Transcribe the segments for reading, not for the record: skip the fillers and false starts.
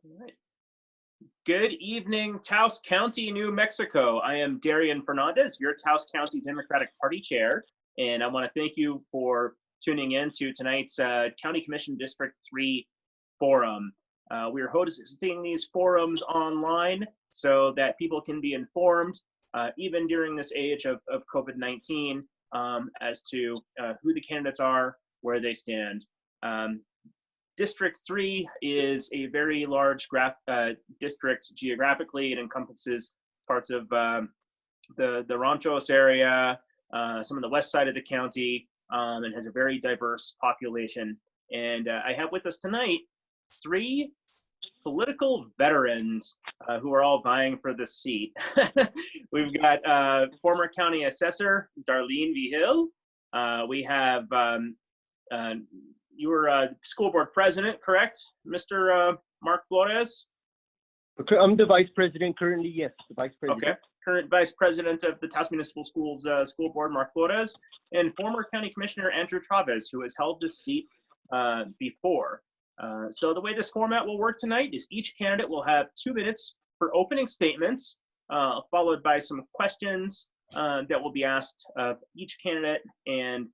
All right. Good evening, Taos County, New Mexico. I am Darien Fernandez, your Taos County Democratic Party chair, and I want to thank you for tuning in to tonight's County Commission District 3 forum. We are hosting these forums online so that people can be informed, even during this age of COVID-19, as to who the candidates are, where they stand. District 3 is a very large district geographically. It encompasses parts of the Ranchos area, some of the west side of the county, and has a very diverse population. And I have with us tonight 3 political veterans who are all vying for this seat. We've got former county assessor Darlene Vigil. We have you were school board president, correct, Mr. Mark Flores? I'm the vice president currently, yes, the vice president. Okay, current vice president of the Taos Municipal Schools School Board, Mark Flores, and former county commissioner Andrew Chavez, who has held this seat before. So the way this format will work tonight is each candidate will have 2 minutes for opening statements, followed by some questions that will be asked of each candidate, and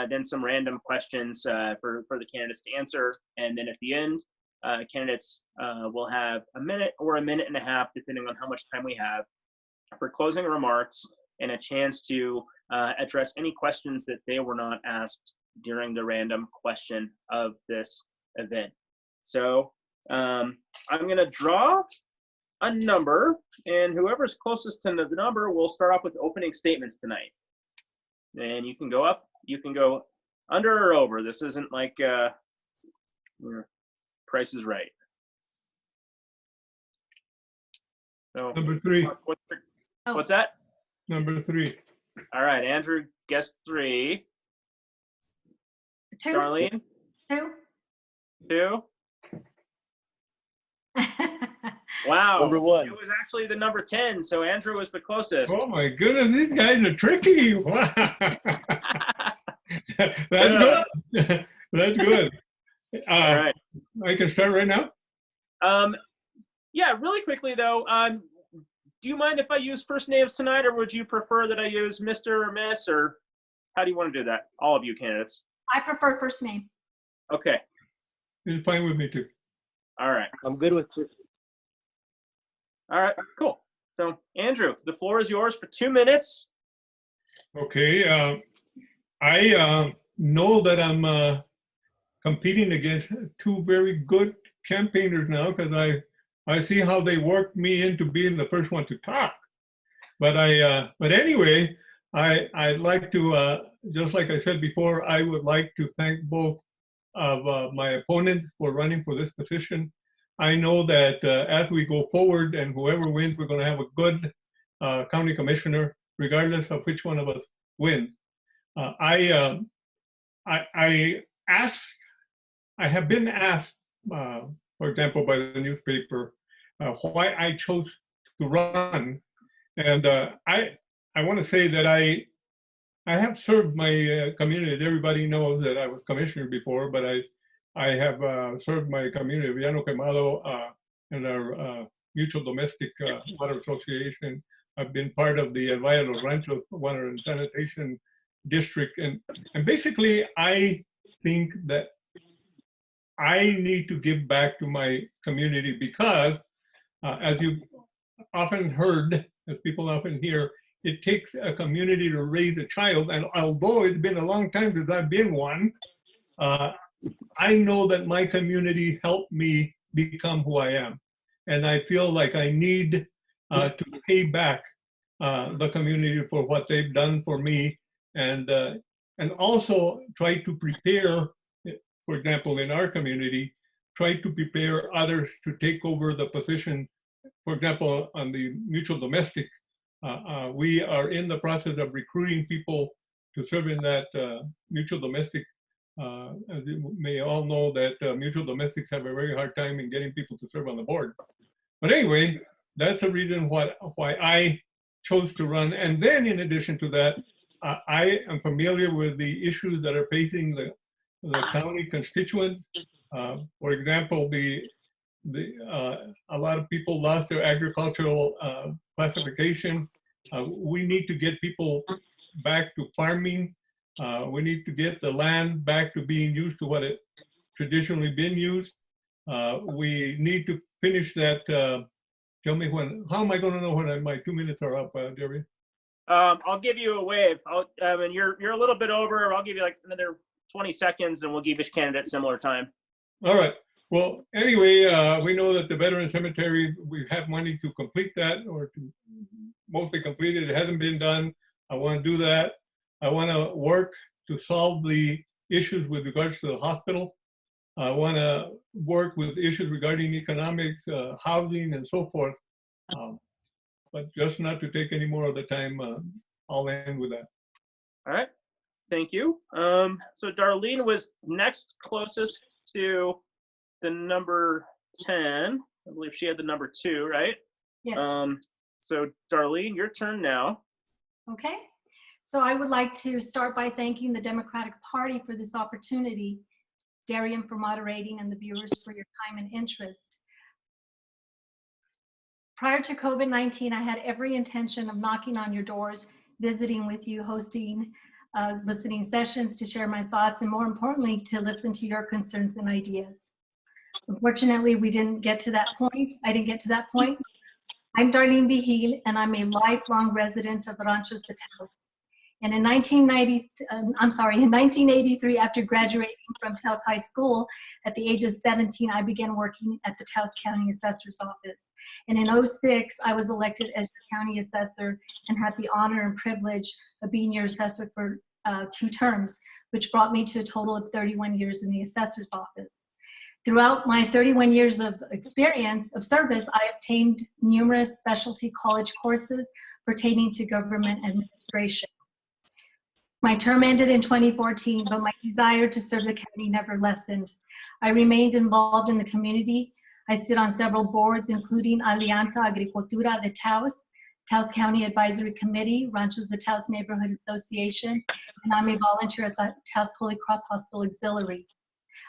then some random questions for the candidates to answer. And then at the end, candidates will have a minute or a minute and a half, depending on how much time we have, for closing remarks and a chance to address any questions that they were not asked during the random question of this event. So I'm gonna draw a number, and whoever's closest to the number will start off with opening statements tonight. And you can go up, you can go under or over. This isn't like Price is Right. So, Number 3. What's that? Number 3. All right, Andrew, guess 3. 2. Darlene? 2. 2. Wow. Number 1. It was actually the number 10, so Andrew was the closest. Oh my goodness, these guys are tricky. Wow. That's good. That's good. All right. I can start right now? Yeah, really quickly though, do you mind if I use first names tonight, or would you prefer that I use Mr. or Miss, or how do you want to do that? All of you candidates. I prefer first name. Okay. It's fine with me too. All right. I'm good with it. All right, cool. So Andrew, the floor is yours for 2 minutes. Okay. I know that I'm competing against 2 very good campaigners now, because I see how they worked me into being the first one to talk. But anyway, I'd like to, just like I said before, I would like to thank both of my opponents for running for this position. I know that as we go forward and whoever wins, we're going to have a good county commissioner, regardless of which one of us wins. I have been asked, for example, by the newspaper, why I chose to run, and I want to say that I have served my community. Everybody knows that I was commissioner before, but I have served my community, Villano Quemado, and our mutual domestic water association. I've been part of the Valle de los Ranchos Water and Sanitation District, and basically I think that I need to give back to my community because, as you've often heard, as people often hear, it takes a community to raise a child, and although it's been a long time since I've been one, I know that my community helped me become who I am. And I feel like I need to pay back the community for what they've done for me, and also try to prepare, for example, in our community, try to prepare others to take over the position. For example, on the mutual domestic, we are in the process of recruiting people to serve in that mutual domestic. As you may all know, that mutual domestics have a very hard time in getting people to serve on the board. But anyway, that's the reason why I chose to run. And then in addition to that, I am familiar with the issues that are facing the county constituents. For example, the a lot of people lost their agricultural classification. We need to get people back to farming. We need to get the land back to being used to what it traditionally been used. We need to finish that. Tell me when. How am I going to know when my 2 minutes are up, Jerry? I'll give you a wave. And you're a little bit over. I'll give you like another 20 seconds, and we'll give each candidate similar time. All right. Well, anyway, we know that the Veteran Cemetery, we have money to complete that, or to mostly complete it. It hasn't been done. I want to do that. I want to work to solve the issues with regards to the hospital. I want to work with issues regarding economics, housing, and so forth. But just not to take any more of the time, I'll end with that. All right. Thank you. So Darlene was next closest to the number 10. I believe she had the number 2, right? Yes. So Darlene, your turn now. Okay. So I would like to start by thanking the Democratic Party for this opportunity, Darien for moderating, and the viewers for your time and interest. Prior to COVID-19, I had every intention of knocking on your doors, visiting with you, hosting listening sessions to share my thoughts, and more importantly, to listen to your concerns and ideas. Unfortunately, we didn't get to that point. I didn't get to that point. I'm Darlene Vigil, and I'm a lifelong resident of Ranchos de Taos. And in 1983, after graduating from Taos High School at the age of 17, I began working at the Taos County Assessor's Office. And in 2006, I was elected as your county assessor and had the honor and privilege of being your assessor for 2 terms, which brought me to a total of 31 years in the assessor's office. Throughout my 31 years of experience of service, I obtained numerous specialty college courses pertaining to government administration. My term ended in 2014, but my desire to serve the county never lessened. I remained involved in the community. I sit on several boards, including Alianza Agricultura de Taos, Taos County Advisory Committee, Ranchos de Taos Neighborhood Association, and I'm a volunteer at the Taos Holy Cross Hospital Auxiliary.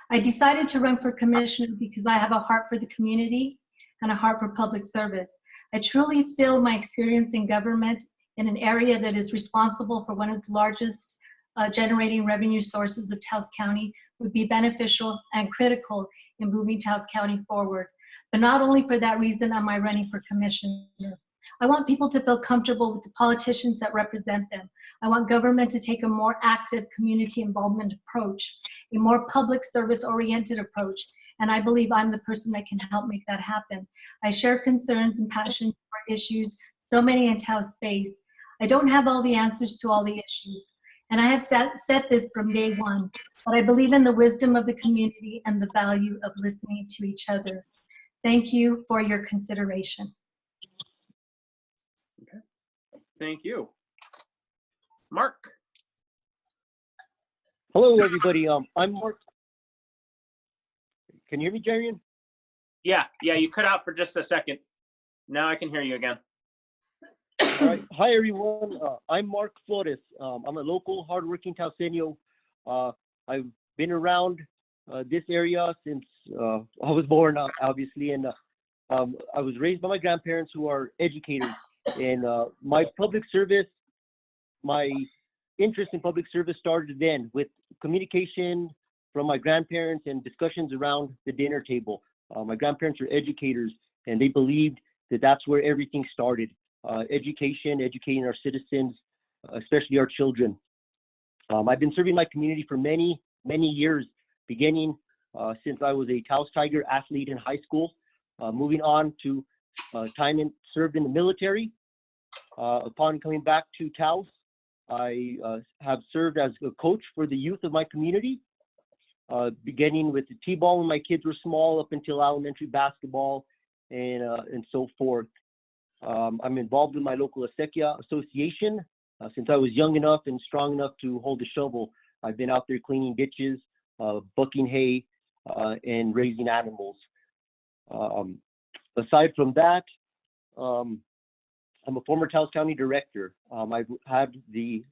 I decided to run for commissioner because I have a heart for the community and a heart for public service. I truly feel my experience in government in an area that is responsible for one of the largest generating revenue sources of Taos County would be beneficial and critical in moving Taos County forward. But not only for that reason am I running for commissioner. I want people to feel comfortable with the politicians that represent them. I want government to take a more active community involvement approach, a more public service oriented approach, and I believe I'm the person that can help make that happen. I share concerns and passion for issues, so many in Taos space. I don't have all the answers to all the issues, and I have said this from day one, but I believe in the wisdom of the community and the value of listening to each other. Thank you for your consideration. Okay. Thank you. Mark. Hello, everybody. I'm Mark. Can you hear me, Darien? Yeah, you cut out for just a second. Now I can hear you again. All right. Hi, everyone. I'm Mark Flores. I'm a local, hardworking Taoseño. I've been around this area since I was born, obviously, and I was raised by my grandparents who are educators. And my public service, my interest in public service started then with communication from my grandparents and discussions around the dinner table. My grandparents are educators, and they believed that that's where everything started. Educating our citizens, especially our children. I've been serving my community for many, many years, beginning since I was a Taos Tiger athlete in high school, moving on to time served in the military. Upon coming back to Taos, I have served as a coach for the youth of my community, beginning with the T-ball when my kids were small up until elementary basketball and so forth. I'm involved with my local Acequia association. Since I was young enough and strong enough to hold a shovel, I've been out there cleaning ditches, bucking hay, and raising animals. Aside from that, I'm a former Taos County director. I've had the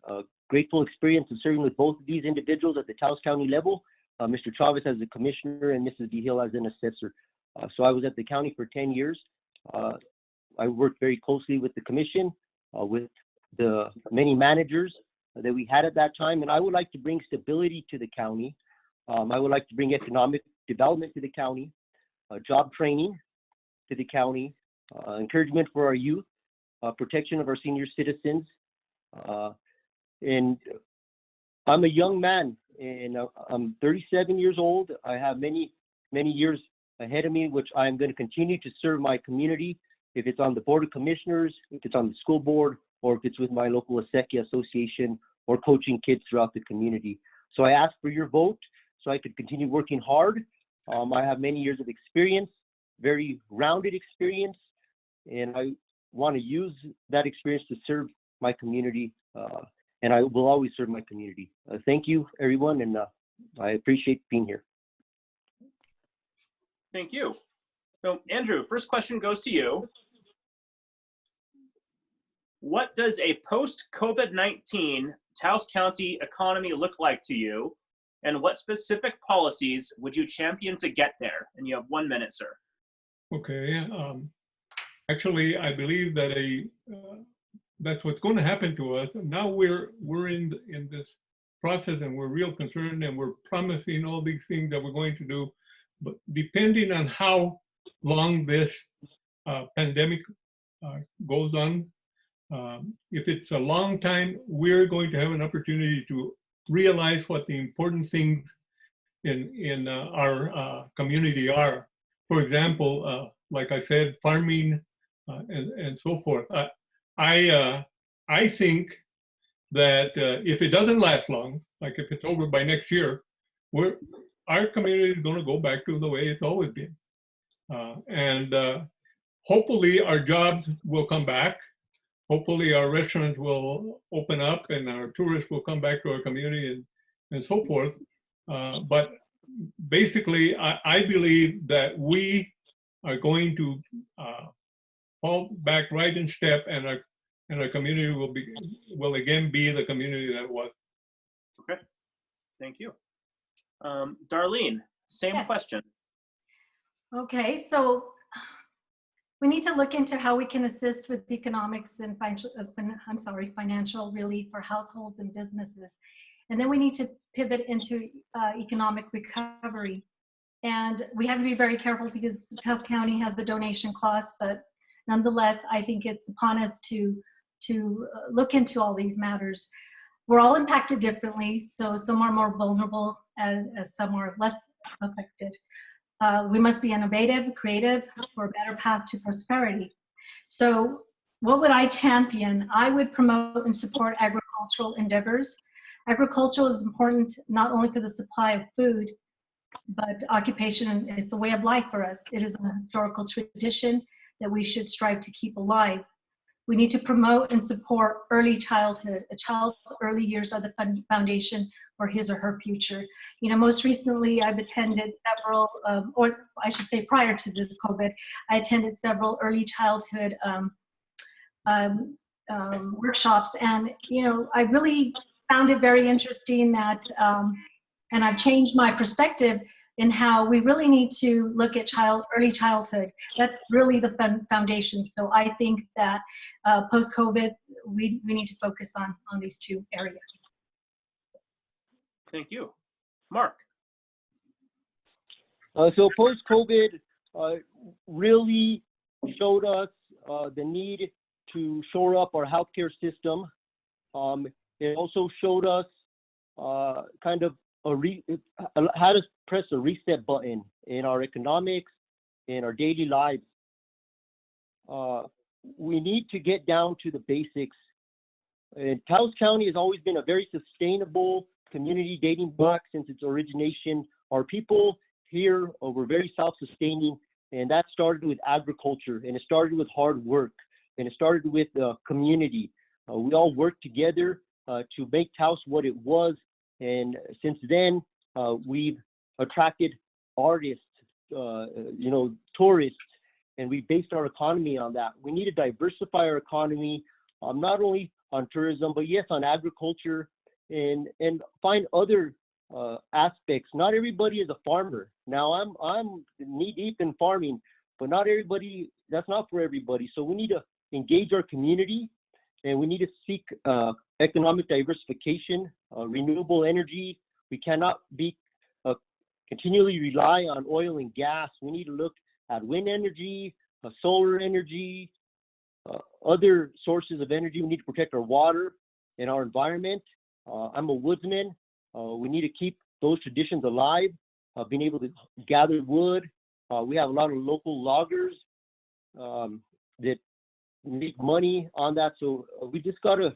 grateful experience of serving with both of these individuals at the Taos County level, Mr. Chavez as a commissioner and Mrs. Vigil as an assessor. So I was at the county for 10 years. I worked very closely with the commission, with the many managers that we had at that time, and I would like to bring stability to the county. I would like to bring economic development to the county, job training to the county, encouragement for our youth, protection of our senior citizens. And I'm a young man, and I'm 37 years old. I have many years ahead of me, which I'm going to continue to serve my community, if it's on the Board of Commissioners, if it's on the school board, or if it's with my local Acequia Association, or coaching kids throughout the community. So I ask for your vote so I could continue working hard. I have many years of experience, very rounded experience, and I want to use that experience to serve my community, and I will always serve my community. Thank you, everyone, and I appreciate being here. Thank you. So, Andrew, first question goes to you. What does a post-COVID-19 Taos County economy look like to you? And what specific policies would you champion to get there? And you have 1 minute, sir. Okay. Actually, I believe that that's what's going to happen to us. Now we're in this process, and we're real concerned, and we're promising all these things that we're going to do. But depending on how long this pandemic goes on, if it's a long time, we're going to have an opportunity to realize what the important things in our community are. For example, like I said, farming and so forth. I think that if it doesn't last long, like if it's over by next year, our community is going to go back to the way it's always been. And hopefully our jobs will come back. Hopefully our restaurants will open up and our tourists will come back to our community and so forth. But basically, I believe that we are going to fall back right in step, and our community will again be the community that it was. Okay, thank you. Darlene, same question. Okay, so we need to look into how we can assist with economics and financial relief for households and businesses. And then we need to pivot into economic recovery. And we have to be very careful because Taos County has the donation clause, but nonetheless, I think it's upon us to look into all these matters. We're all impacted differently, so some are more vulnerable as some are less affected. We must be innovative, creative, for a better path to prosperity. So what would I champion? I would promote and support agricultural endeavors. Agriculture is important not only for the supply of food, but occupation, it's a way of life for us. It is a historical tradition that we should strive to keep alive. We need to promote and support early childhood. A child's early years are the foundation for his or her future. You know, most recently I've attended several, or I should say prior to this COVID, I attended several early childhood workshops, and you know, I really found it very interesting that, and I've changed my perspective in how we really need to look at early childhood. That's really the foundation. So I think that post-COVID, we need to focus on these two areas. Thank you. Mark. So post-COVID really showed us the need to shore up our healthcare system. It also showed us kind of how to press a reset button in our economics, in our daily lives. We need to get down to the basics. And Taos County has always been a very sustainable community dating back since its origination. Our people here were very self-sustaining, and that started with agriculture, and it started with hard work, and it started with community. We all worked together to make Taos what it was. And since then, we've attracted artists, tourists, and we based our economy on that. We need to diversify our economy, not only on tourism, but yes, on agriculture, and find other aspects. Not everybody is a farmer. Now I'm knee deep in farming, but not everybody. That's not for everybody. So we need to engage our community, and we need to seek economic diversification, renewable energy. We cannot be continually rely on oil and gas. We need to look at wind energy, solar energy, other sources of energy. We need to protect our water and our environment. I'm a woodsman. We need to keep those traditions alive, being able to gather wood. We have a lot of local loggers that make money on that. So we just got to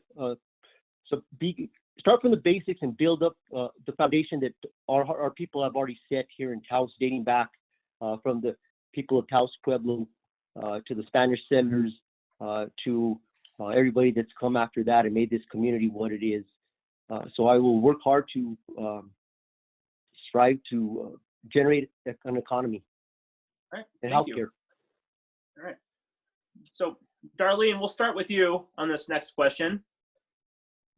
start from the basics and build up the foundation that our people have already set here in Taos, dating back from the people of Taos Pueblo to the Spanish settlers to everybody that's come after that and made this community what it is. So I will work hard to strive to generate an economy and healthcare. All right. So Darlene, we'll start with you on this next question.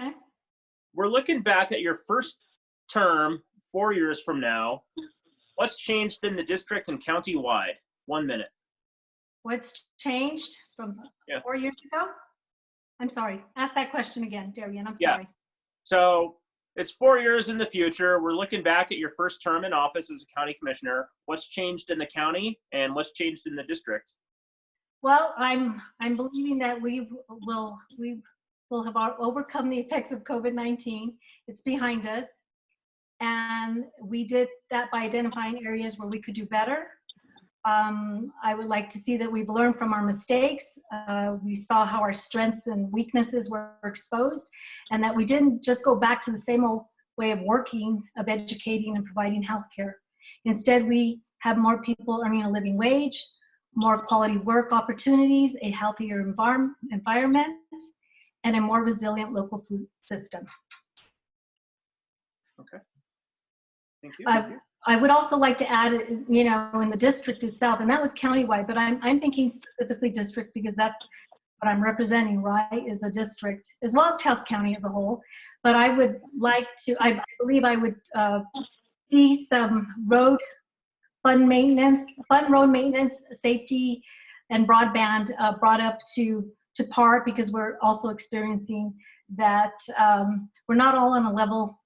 Okay. We're looking back at your first term 4 years from now. What's changed in the district and county-wide? 1 minute. What's changed from 4 years ago? I'm sorry. Ask that question again, Darien. I'm sorry. So it's 4 years in the future. We're looking back at your first term in office as a county commissioner. What's changed in the county and what's changed in the district? Well, I'm believing that we will have overcome the effects of COVID-19. It's behind us. And we did that by identifying areas where we could do better. I would like to see that we've learned from our mistakes. We saw how our strengths and weaknesses were exposed, and that we didn't just go back to the same old way of working, of educating and providing healthcare. Instead, we have more people earning a living wage, more quality work opportunities, a healthier environment, and a more resilient local food system. Okay. Thank you. I would also like to add, you know, in the district itself, and that was countywide, but I'm thinking specifically district because that's what I'm representing, right, is a district, as well as Taos County as a whole. But I would like to, I believe I would see some road maintenance, safety, and broadband brought up to par, because we're also experiencing that we're not all on a level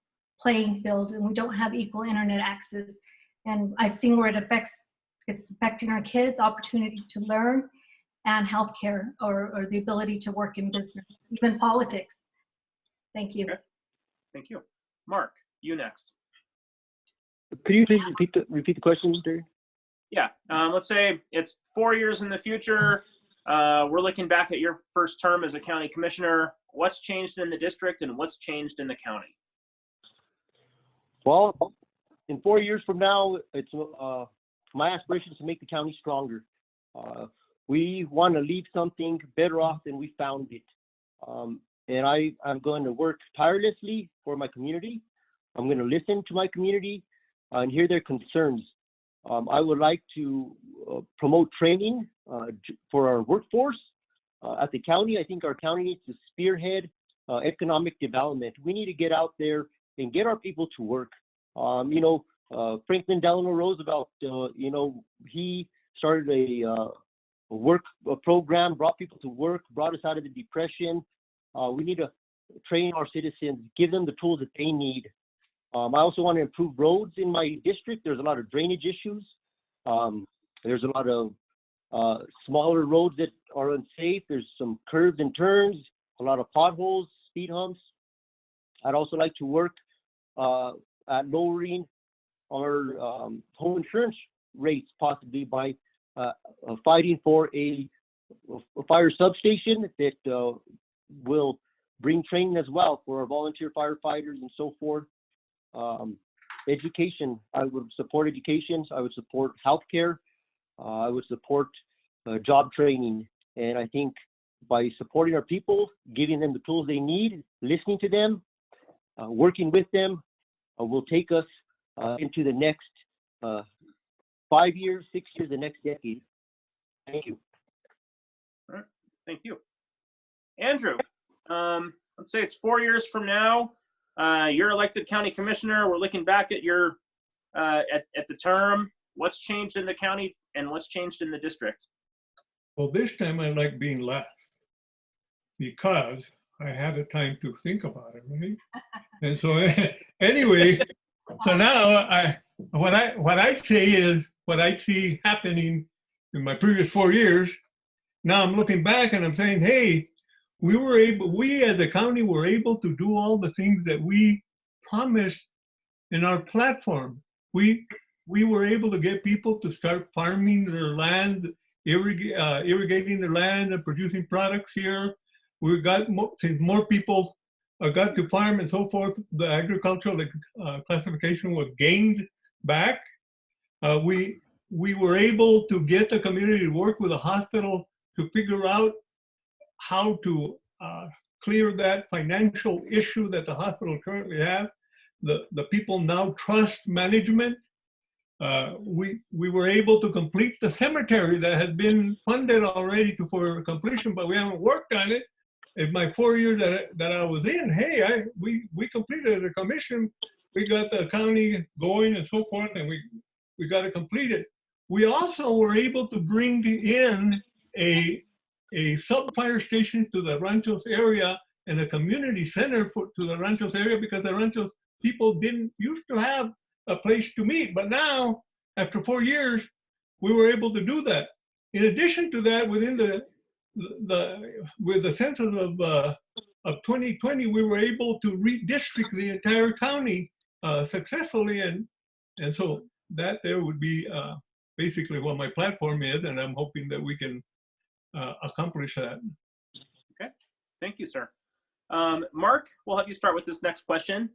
playing field and we don't have equal internet access. And I've seen where it's affecting our kids' opportunities to learn, and healthcare, or the ability to work in business, even politics. Thank you. Okay. Thank you. Mark, you next. Could you please repeat the question, Darren? Yeah, let's say it's 4 years in the future. We're looking back at your first term as a county commissioner. What's changed in the district and what's changed in the county? Well, in 4 years from now, it's my aspiration is to make the county stronger. We want to leave something better off than we found it. And I'm going to work tirelessly for my community. I'm going to listen to my community and hear their concerns. I would like to promote training for our workforce at the county. I think our county needs to spearhead economic development. We need to get out there and get our people to work. Franklin Delano Roosevelt, he started a work program, brought people to work, brought us out of the Depression. We need to train our citizens, give them the tools that they need. I also want to improve roads in my district. There's a lot of drainage issues. There's a lot of smaller roads that are unsafe. There's some curves and turns, a lot of potholes, speed humps. I'd also like to work at lowering our home insurance rates, possibly by fighting for a fire substation that will bring training as well for our volunteer firefighters and so forth. Education, I would support education. I would support healthcare. I would support job training. And I think by supporting our people, giving them the tools they need, listening to them, working with them, will take us into the next 5 years, 6 years, the next decade. Thank you. All right. Thank you. Andrew, let's say it's 4 years from now. You're elected county commissioner. We're looking back at your at the term. What's changed in the county and what's changed in the district? Well, this time I like being last because I had a time to think about it, right? And so anyway, so now what I say is what I see happening in my previous 4 years. Now I'm looking back and I'm saying, hey, we as a county were able to do all the things that we promised in our platform. We were able to get people to start farming their land, irrigating their land and producing products here. We got more people got to farm and so forth. The agricultural classification was gained back. We were able to get the community to work with the hospital to figure out how to clear that financial issue that the hospital currently have. The people now trust management. We were able to complete the cemetery that had been funded already for completion, but we haven't worked on it. In my 4 years that I was in, hey, we completed as a commission. We got the county going and so forth, and we got to complete it. We also were able to bring in a sub-fire station to the Ranchos area and a community center to the Ranchos area because the Ranchos people didn't used to have a place to meet. But now, after 4 years, we were able to do that. In addition to that, within with the census of 2020, we were able to redistrict the entire county successfully, and so that there would be basically what my platform is, and I'm hoping that we can accomplish that. Okay, thank you, sir. Mark, we'll have you start with this next question.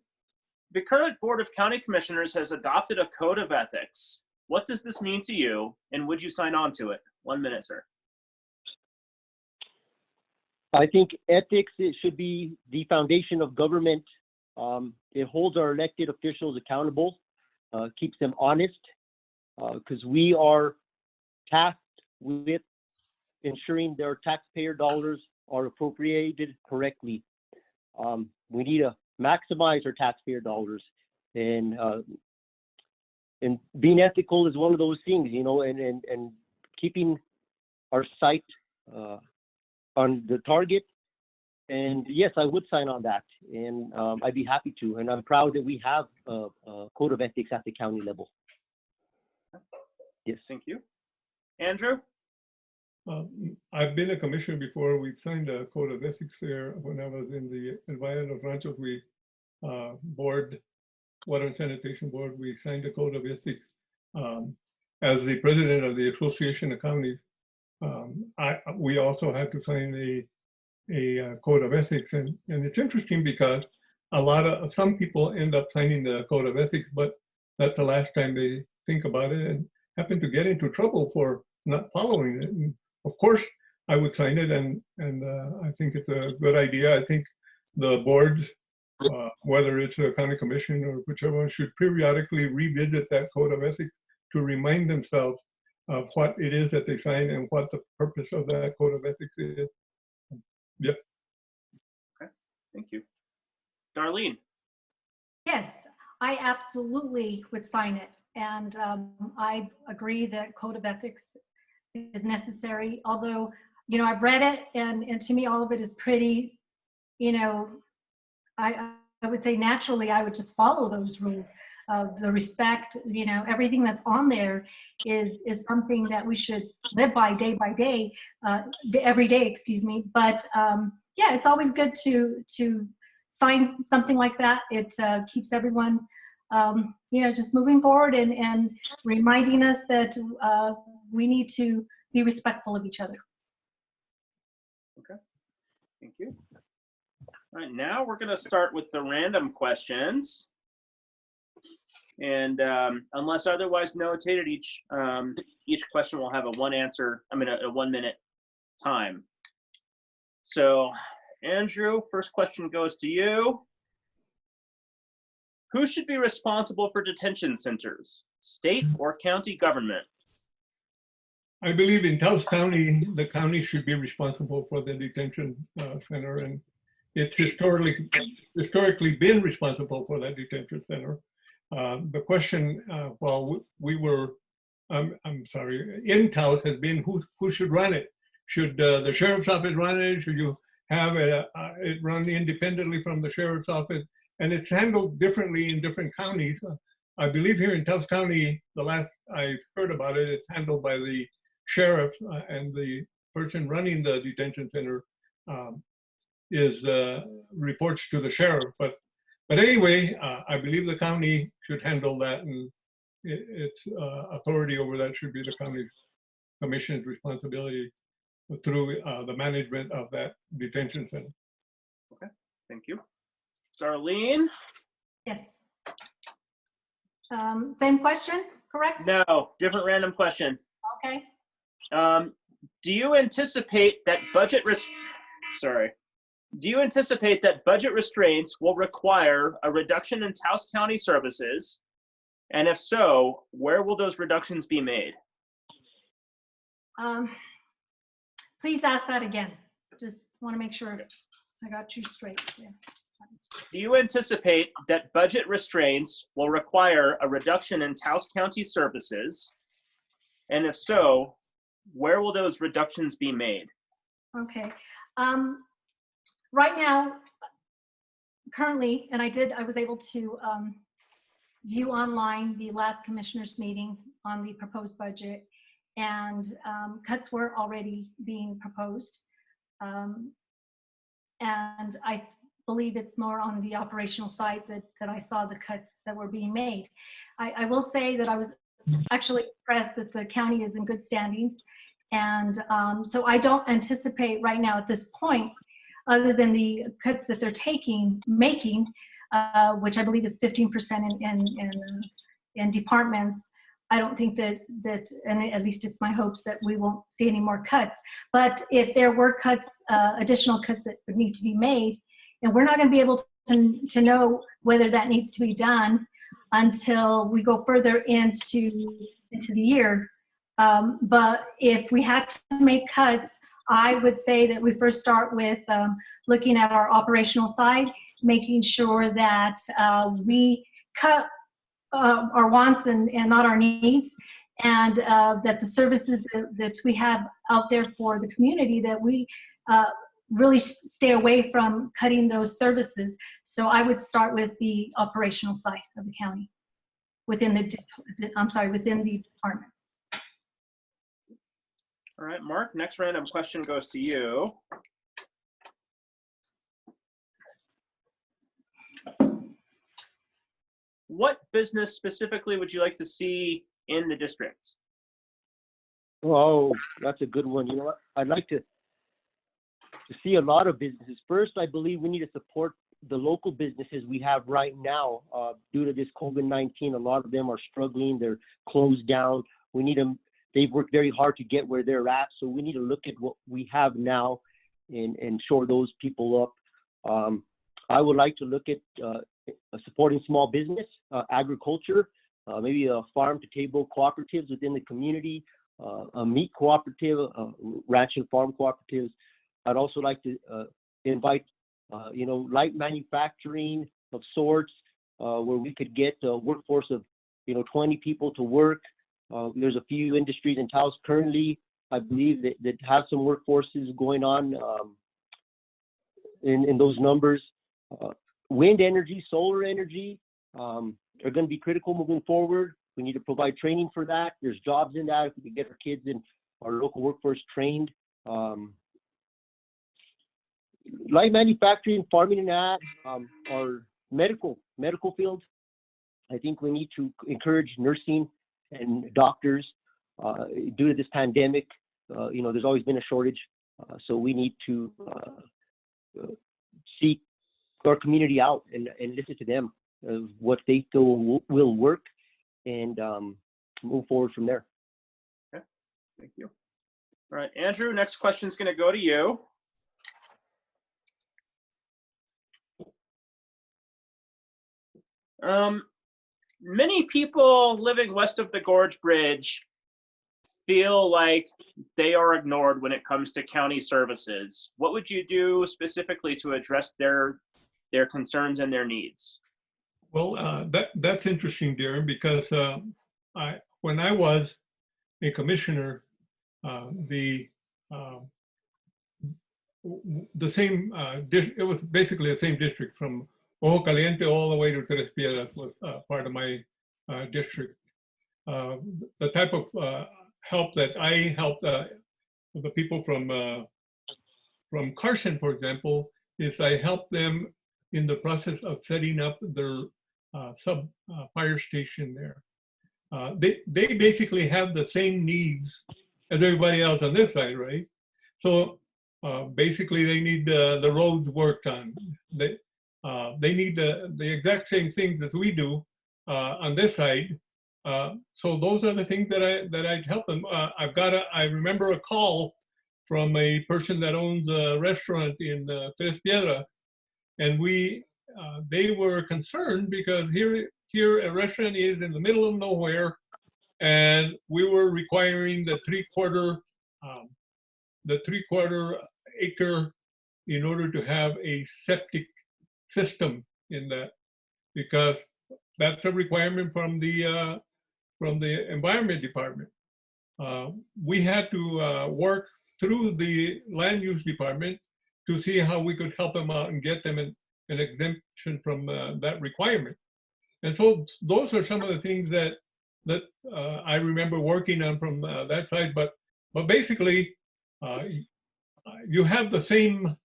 The current Board of County Commissioners has adopted a code of ethics. What does this mean to you, and would you sign on to it? 1 minute, sir. I think ethics, it should be the foundation of government. It holds our elected officials accountable, keeps them honest, because we are tasked with ensuring their taxpayer dollars are appropriated correctly. We need to maximize our taxpayer dollars, and being ethical is one of those things, you know, and keeping our sight on the target. And yes, I would sign on that, and I'd be happy to. And I'm proud that we have a code of ethics at the county level. Yes. Thank you. Andrew? I've been a commissioner before. We signed a code of ethics there when I was in the Environment of Ranchos. We board, Water and Sanitation Board, we signed a code of ethics. As the president of the Association of Counties, we also had to sign a code of ethics, and it's interesting because some people end up signing the code of ethics, but that's the last time they think about it and happen to get into trouble for not following it. And of course, I would sign it, and I think it's a good idea. I think the boards, whether it's the county commission or whichever one, should periodically revisit that code of ethics to remind themselves of what it is that they sign and what the purpose of that code of ethics is. Yeah. Okay, thank you. Darlene? Yes, I absolutely would sign it. And I agree that code of ethics is necessary. Although, you know, I've read it, and to me, all of it is pretty, you know, I would say naturally I would just follow those rules. The respect, you know, everything that's on there is something that we should live by day, every day, excuse me. But yeah, it's always good to sign something like that. It keeps everyone, you know, just moving forward and reminding us that we need to be respectful of each other. Okay, thank you. All right, now we're going to start with the random questions. And unless otherwise notated, each question will have a 1 minute time. So, Andrew, first question goes to you. Who should be responsible for detention centers, state or county government? I believe in Taos County, the county should be responsible for the detention center, it's historically been responsible for that detention center. The question, while we were, I'm sorry, in Taos has been who should run it? Should the sheriff's office run it? Should you have it run independently from the sheriff's office? And it's handled differently in different counties. I believe here in Taos County, the last I heard about it, it's handled by the sheriff, and the person running the detention center reports to the sheriff. But anyway, I believe the county should handle that, and its authority over that should be the county commission's responsibility through the management of that detention center. Okay, thank you. Darlene? Yes. Same question, correct? No, different random question. Okay. Do you anticipate that budget restraints will require a reduction in Taos County services? And if so, where will those reductions be made? Please ask that again. Just want to make sure I got you straight. Yeah. Do you anticipate that budget restraints will require a reduction in Taos County services? And if so, where will those reductions be made? Okay. Right now, currently, and I was able to view online the last commissioners meeting on the proposed budget, and cuts were already being proposed. And I believe it's more on the operational side that I saw the cuts that were being made. I will say that I was actually impressed that the county is in good standings. And so I don't anticipate right now at this point, other than the cuts that they're making, which I believe is 15% in departments. I don't think that, and at least it's my hopes that we won't see any more cuts. But if there were cuts, additional cuts that would need to be made, and we're not going to be able to know whether that needs to be done until we go further into the year. But if we had to make cuts, I would say that we first start with looking at our operational side, making sure that we cut our wants and not our needs, and that the services that we have out there for the community, that we really stay away from cutting those services. So I would start with the operational side of the county, within the departments. All right, Mark, next random question goes to you. What business specifically would you like to see in the district? Oh, that's a good one. You know what? I'd like to see a lot of businesses. First, I believe we need to support the local businesses we have right now. Due to this COVID-19, a lot of them are struggling. They're closed down. We need them. They've worked very hard to get where they're at. So we need to look at what we have now and shore those people up. I would like to look at supporting small business, agriculture, maybe farm-to-table cooperatives within the community, a meat cooperative, ranch and farm cooperatives. I'd also like to invite, light manufacturing of sorts, where we could get a workforce of, 20 people to work. There's a few industries in Taos currently, I believe, that have some workforces going on in those numbers. Wind energy, solar energy are going to be critical moving forward. We need to provide training for that. There's jobs in that if we can get our kids in our local workforce trained. Light manufacturing, farming and ag, our medical field. I think we need to encourage nursing and doctors. Due to this pandemic, there's always been a shortage. So we need to seek our community out and listen to them of what they feel will work, and move forward from there. Okay, thank you. All right, Andrew, next question is going to go to you. Many people living west of the Gorge Bridge feel like they are ignored when it comes to county services, what would you do specifically to address their concerns and their needs? Well, that's interesting, Darren, because when I was a commissioner, the same it was basically the same district from Ojo Caliente all the way to Tres Piedras was part of my district. The type of help that I helped the people from Carson, for example, is I helped them in the process of setting up their sub fire station there. They basically have the same needs as everybody else on this side, right? So basically, they need the roads worked on. They need the exact same things that we do on this side. So those are the things that I'd help them. I remember a call from a person that owns a restaurant in Tres Piedras, and they were concerned because here a restaurant is in the middle of nowhere, and we were requiring the three-quarter acre in order to have a septic system in that, because that's a requirement from the environment department. We had to work through the land use department to see how we could help them out and get them an exemption from that requirement. And so those are some of the things that I remember working on from that side. But basically, you have the same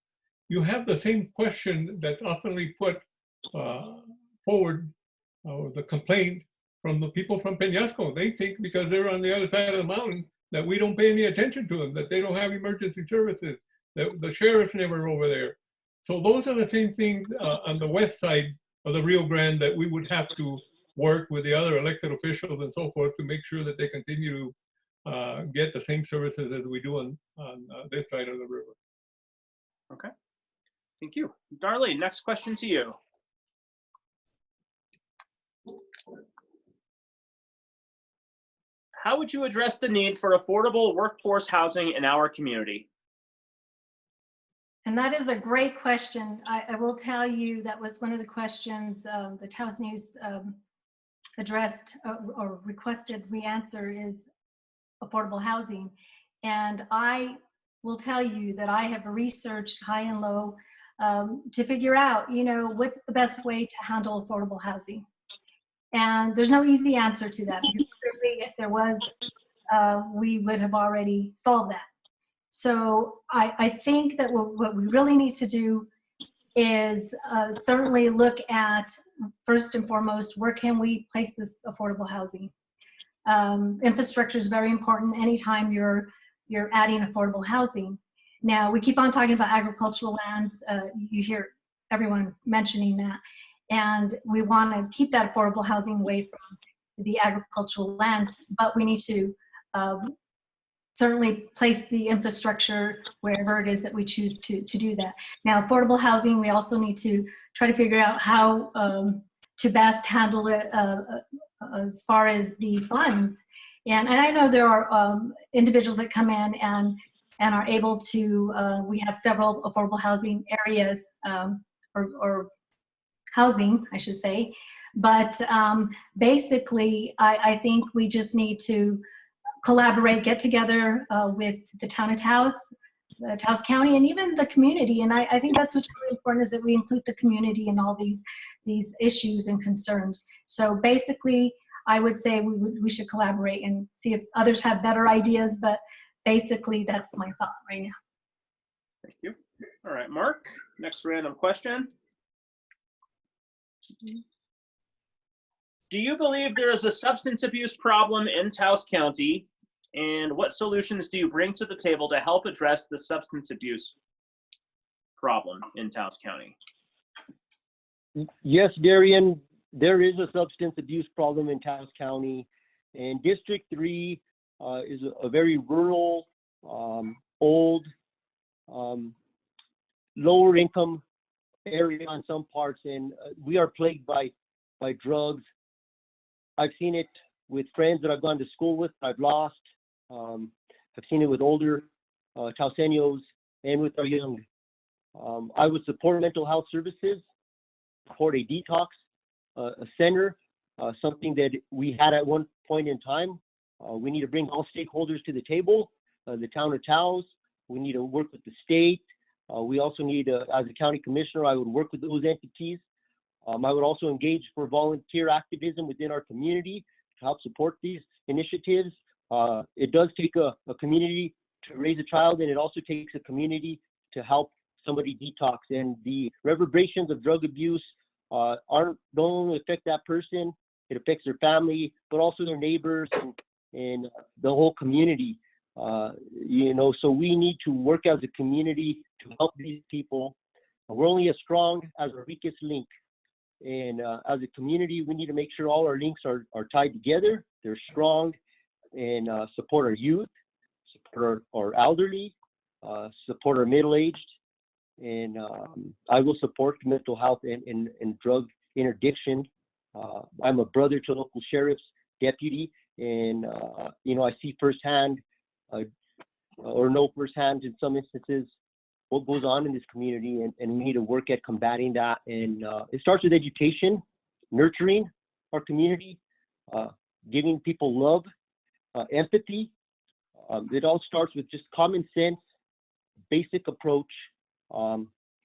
question that's often put forward, the complaint from the people from Peñasco. They think because they're on the other side of the mountain that we don't pay any attention to them, that they don't have emergency services, that the sheriff's never over there. So those are the same things on the west side of the Rio Grande that we would have to work with the other elected officials and so forth to make sure that they continue to get the same services as we do on this side of the river. Okay, thank you. Darlene, next question to you. How would you address the need for affordable workforce housing in our community? And that is a great question. I will tell you that was one of the questions the Taos News addressed or requested we answer is affordable housing. And I will tell you that I have researched high and low to figure out, what's the best way to handle affordable housing. And there's no easy answer to that, because clearly if there was, we would have already solved that. So I think that what we really need to do is certainly look at, first and foremost, where can we place this affordable housing? Infrastructure is very important anytime you're adding affordable housing. Now, we keep on talking about agricultural lands. You hear everyone mentioning that. And we want to keep that affordable housing away from the agricultural lands, but we need to certainly place the infrastructure wherever it is that we choose to do that. Now, affordable housing, we also need to try to figure out how to best handle it as far as the funds. And I know there are individuals that come in and are able to, we have several affordable housing areas or housing, I should say. But basically, I think we just need to collaborate, get together with the town of Taos, the Taos County, and even the community. And I think that's what's really important, is that we include the community in all these issues and concerns. So basically, I would say we should collaborate and see if others have better ideas, but basically that's my thought right now. Thank you. All right, Mark, next random question. Do you believe there is a substance abuse problem in Taos County, and what solutions do you bring to the table to help address the substance abuse problem in Taos County? Yes, Darien, there is a substance abuse problem in Taos County, and District 3 is a very rural, old, lower income area on some parts, and we are plagued by drugs. I've seen it with friends that I've gone to school with, I've lost. I've seen it with older Taoseños and with our young. I would support mental health services, support a detox a center, something that we had at one point in time. We need to bring all stakeholders to the table, the town of Taos. We need to work with the state. We also need, as a county commissioner, I would work with those entities. I would also engage for volunteer activism within our community to help support these initiatives. It does take a community to raise a child, and it also takes a community to help somebody detox. And the reverberations of drug abuse don't only affect that person, it affects their family, but also their neighbors and the whole community. So we need to work as a community to help these people. We're only as strong as our weakest link. And as a community, we need to make sure all our links are tied together, they're strong, and support our youth, support our elderly, support our middle-aged, and I will support mental health and drug interdiction. I'm a brother to a local sheriff's deputy, and I see firsthand, or know firsthand in some instances, what goes on in this community, and we need to work at combating that. And it starts with education, nurturing our community, giving people love, empathy. It all starts with just common sense, basic approach,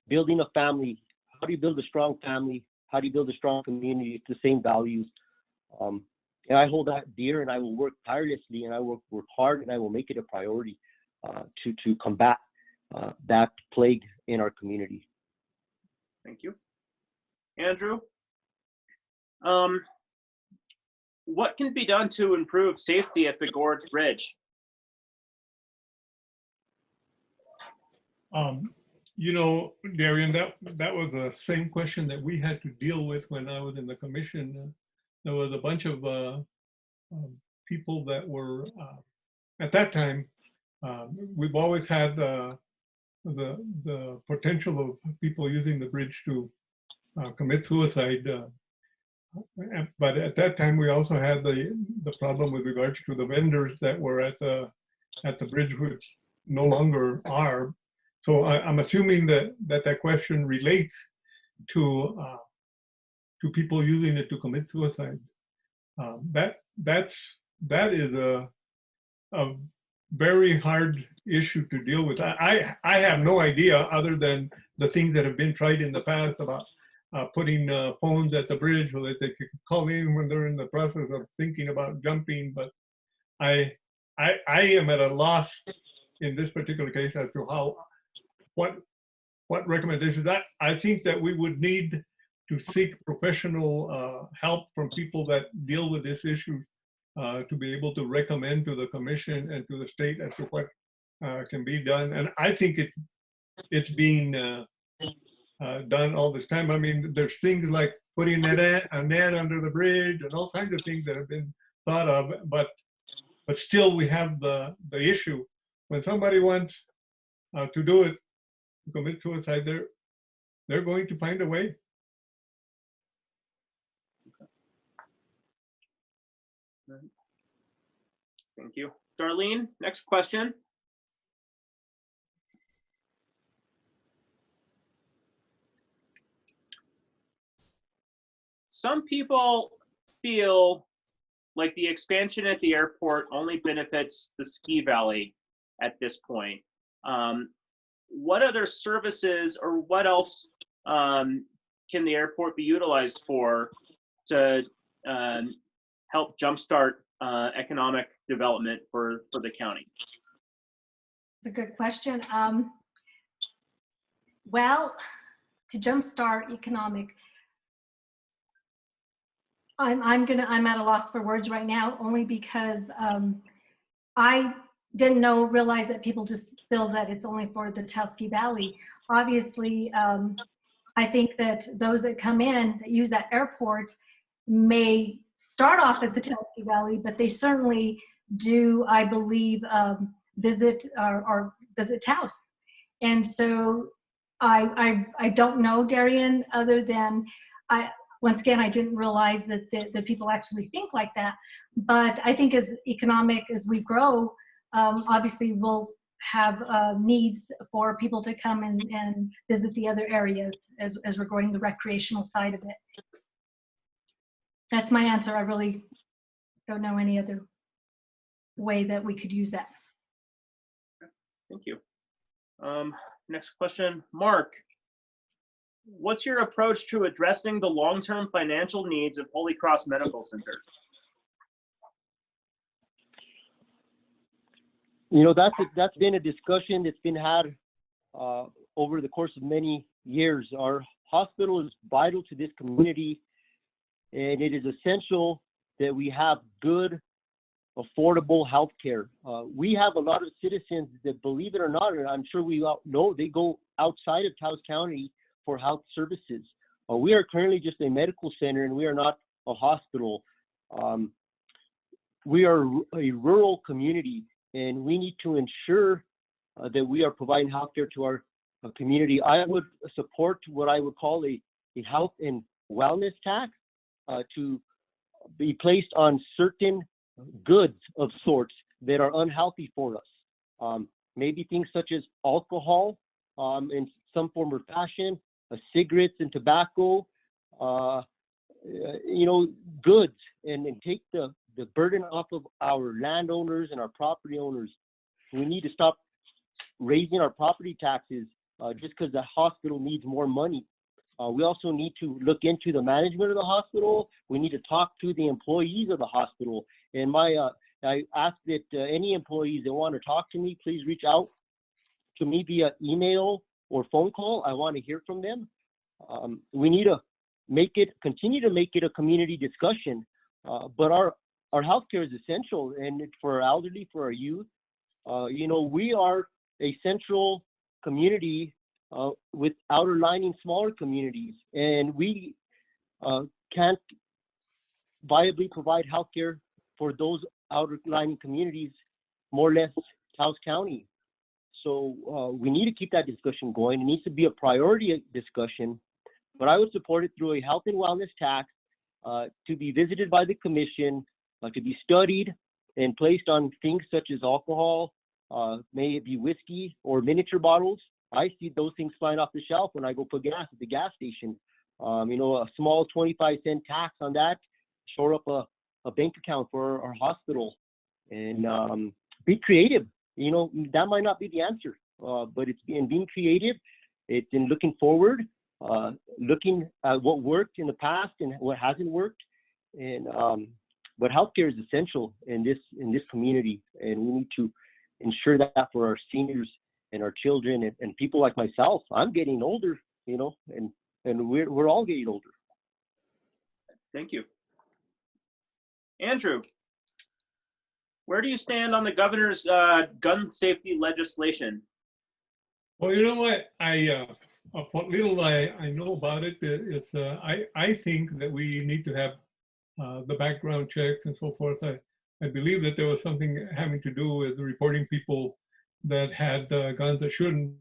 building a family. How do you build a strong family? How do you build a strong community? It's the same values. And I hold that dear, and I will work tirelessly, and I will work hard, and I will make it a priority to combat that plague in our community. Thank you. Andrew, what can be done to improve safety at the Gorge Bridge? Darien, that was the same question that we had to deal with when I was in the commission. There was a bunch of people that were, at that time, we've always had the potential of people using the bridge to commit suicide. But at that time, we also had the problem with regards to the vendors that were at the bridge, which no longer are. So I'm assuming that question relates to people using it to commit suicide. That is a very hard issue to deal with. I have no idea, other than the things that have been tried in the past about putting phones at the bridge so that they could call in when they're in the process of thinking about jumping. But I am at a loss in this particular case as to what recommendations. I think that we would need to seek professional help from people that deal with this issue to be able to recommend to the commission and to the state as to what can be done. And I think it's being done all this time. I mean, there's things like putting a net under the bridge and all kinds of things that have been thought of, but still we have the issue. When somebody wants to do it, to commit suicide, they're going to find a way. Thank you. Darlene, next question. Some people feel like the expansion at the airport only benefits the ski valley at this point. What other services or what else can the airport be utilized for to help jumpstart economic development for the county? It's a good question. Well, to jumpstart economic, I'm at a loss for words right now, only because I didn't realize that people just feel that it's only for the Taos Valley. Obviously, I think that those that come in that use that airport may start off at the Taos Valley, but they certainly do, I believe, visit Taos. And so I don't know, Darien, other than once again, I didn't realize that people actually think like that. But I think as we grow, obviously we'll have needs for people to come and visit the other areas as we're growing the recreational side of it. That's my answer. I really don't know any other way that we could use that. Thank you. Next question, Mark. What's your approach to addressing the long-term financial needs of Holy Cross Medical Center? You know, that's been a discussion that's been had over the course of many years. Our hospital is vital to this community, and it is essential that we have good, affordable health care. We have a lot of citizens that, believe it or not, and I'm sure we all know, they go outside of Taos County for health services. We are currently just a medical center, and we are not a hospital. We are a rural community, and we need to ensure that we are providing health care to our community. I would support what I would call a health and wellness tax to be placed on certain goods of sorts that are unhealthy for us. Maybe things such as alcohol in some form or fashion, cigarettes and tobacco, you know, goods, and take the burden off of our landowners and our property owners. We need to stop raising our property taxes just because the hospital needs more money. We also need to look into the management of the hospital. We need to talk to the employees of the hospital. And I ask that any employees that want to talk to me, please reach out to me via email or phone call. I want to hear from them. We need to continue to make it a community discussion. But our healthcare is essential, and for our elderly, for our youth. You know, we are a central community with outer lining smaller communities, and we can't viably provide healthcare for those outer lining communities, more or less Taos County. So we need to keep that discussion going. It needs to be a priority discussion, but I would support it through a health and wellness tax to be visited by the commission, to be studied and placed on things such as alcohol, may it be whiskey or miniature bottles. I see those things flying off the shelf when I go put gas at the gas station. You know, a small 25-cent tax on that, shore up a bank account for our hospital, and be creative. You know, that might not be the answer, but it's in being creative. It's in looking forward, looking at what worked in the past and what hasn't worked. And but healthcare is essential in this community, and we need to ensure that for our seniors and our children and people like myself. I'm getting older, you know, and we're all getting older. Thank you. Andrew, where do you stand on the governor's gun safety legislation? Well, you know what? What little I know about it is I think that we need to have the background checks and so forth. I believe that there was something having to do with reporting people that had guns that shouldn't.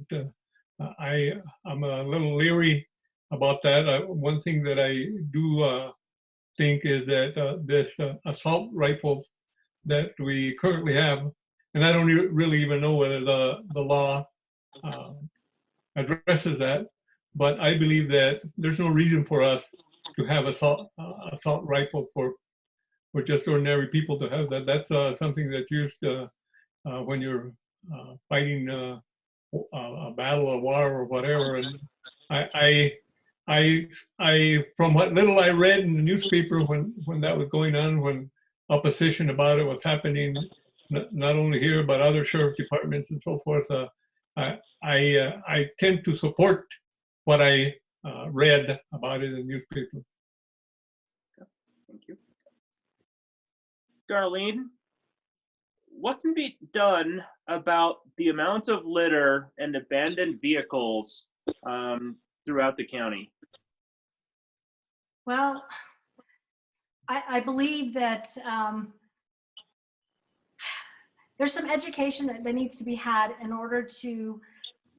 I'm a little leery about that. One thing that I do think is that this assault rifles that we currently have, and I don't really even know whether the law addresses that, but I believe that there's no reason for us to have assault rifle for just ordinary people to have that. That's something that's used when you're fighting a battle, a war, or whatever. And I from what little I read in the newspaper when that was going on, when opposition about it was happening, not only here but other sheriff departments and so forth, I tend to support what I read about it in the newspaper. Thank you. Darlene, what can be done about the amount of litter and abandoned vehicles throughout the county? Well, I believe that there's some education that needs to be had in order to,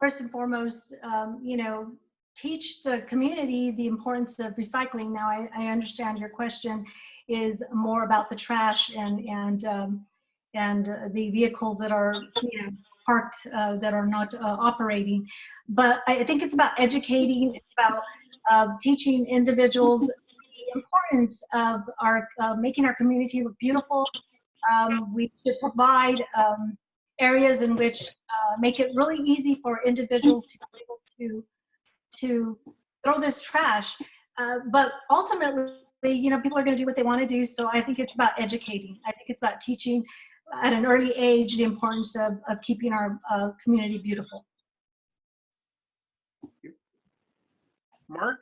first and foremost, you know, teach the community the importance of recycling. Now, I understand your question is more about the trash and the vehicles that are parked that are not operating. But I think it's about educating, it's about teaching individuals the importance of our making our community look beautiful. We should provide areas in which make it really easy for individuals to be able to throw this trash. But ultimately, people are going to do what they want to do. So I think it's about educating. I think it's about teaching at an early age the importance of keeping our community beautiful. Mark,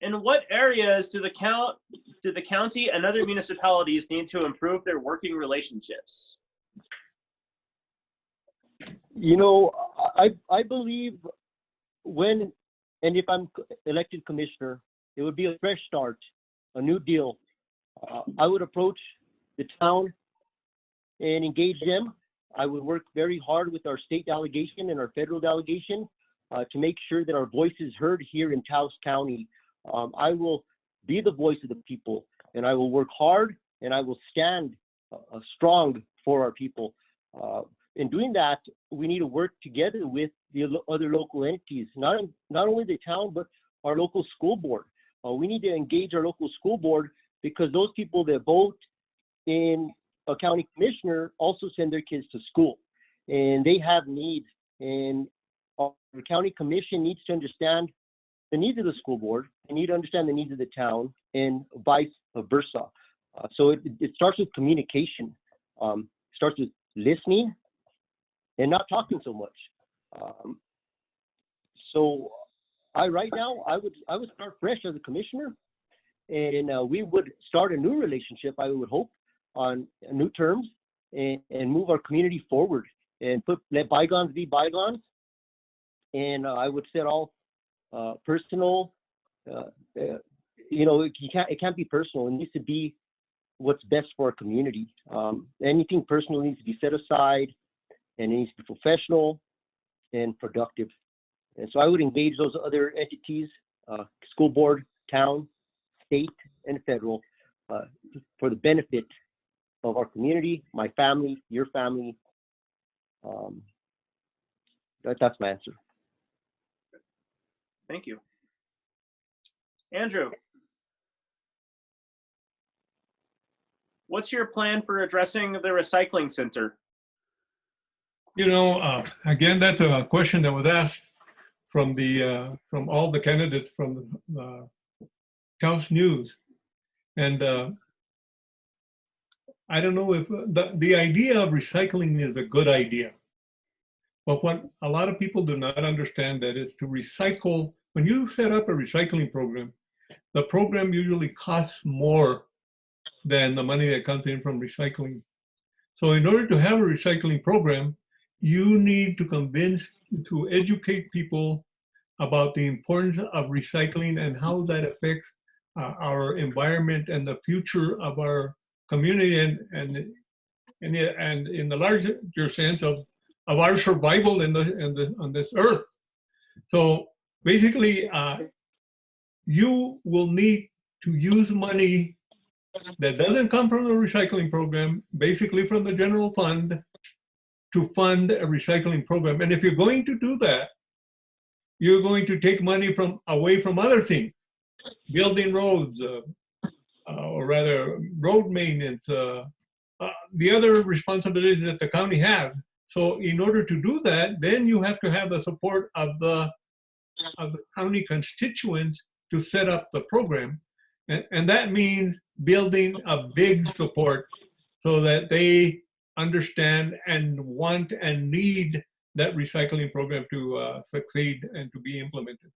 in what areas do the county and other municipalities need to improve their working relationships? I believe when and if I'm elected commissioner, it would be a fresh start, a new deal. I would approach the town and engage them. I would work very hard with our state delegation and our federal delegation to make sure that our voice is heard here in Taos County. I will be the voice of the people, and I will work hard, and I will stand strong for our people. In doing that, we need to work together with the other local entities, not only the town, but our local school board. We need to engage our local school board because those people that vote in a county commissioner also send their kids to school, and they have needs. And our county commission needs to understand the needs of the school board. They need to understand the needs of the town, and vice versa. So it starts with communication. Starts with listening and not talking so much. So right now I would start fresh as a commissioner, and we would start a new relationship, I would hope, on new terms, and move our community forward and let bygones be bygones. And I would set all personal, it can't be personal. It needs to be what's best for our community. Anything personal needs to be set aside, and it needs to be professional and productive. And so I would engage those other entities, school board, town, state, and federal, for the benefit of our community, my family, your family. That's my answer. Thank you. Andrew, what's your plan for addressing the recycling center? Again, that's a question that was asked from all the candidates from the Taos News. And I don't know if the idea of recycling is a good idea. But what a lot of people do not understand that is to recycle, when you set up a recycling program, the program usually costs more than the money that comes in from recycling. So in order to have a recycling program, you need to educate people about the importance of recycling and how that affects our environment and the future of our community, and in the larger sense of our survival on this earth. So basically, you will need to use money that doesn't come from the recycling program, basically from the general fund, to fund a recycling program. And if you're going to do that, you're going to take money away from other things, building roads, or rather road maintenance, the other responsibilities that the county has. So in order to do that, then you have to have the support of the county constituents to set up the program. And that means building a big support so that they understand and want and need that recycling program to succeed and to be implemented.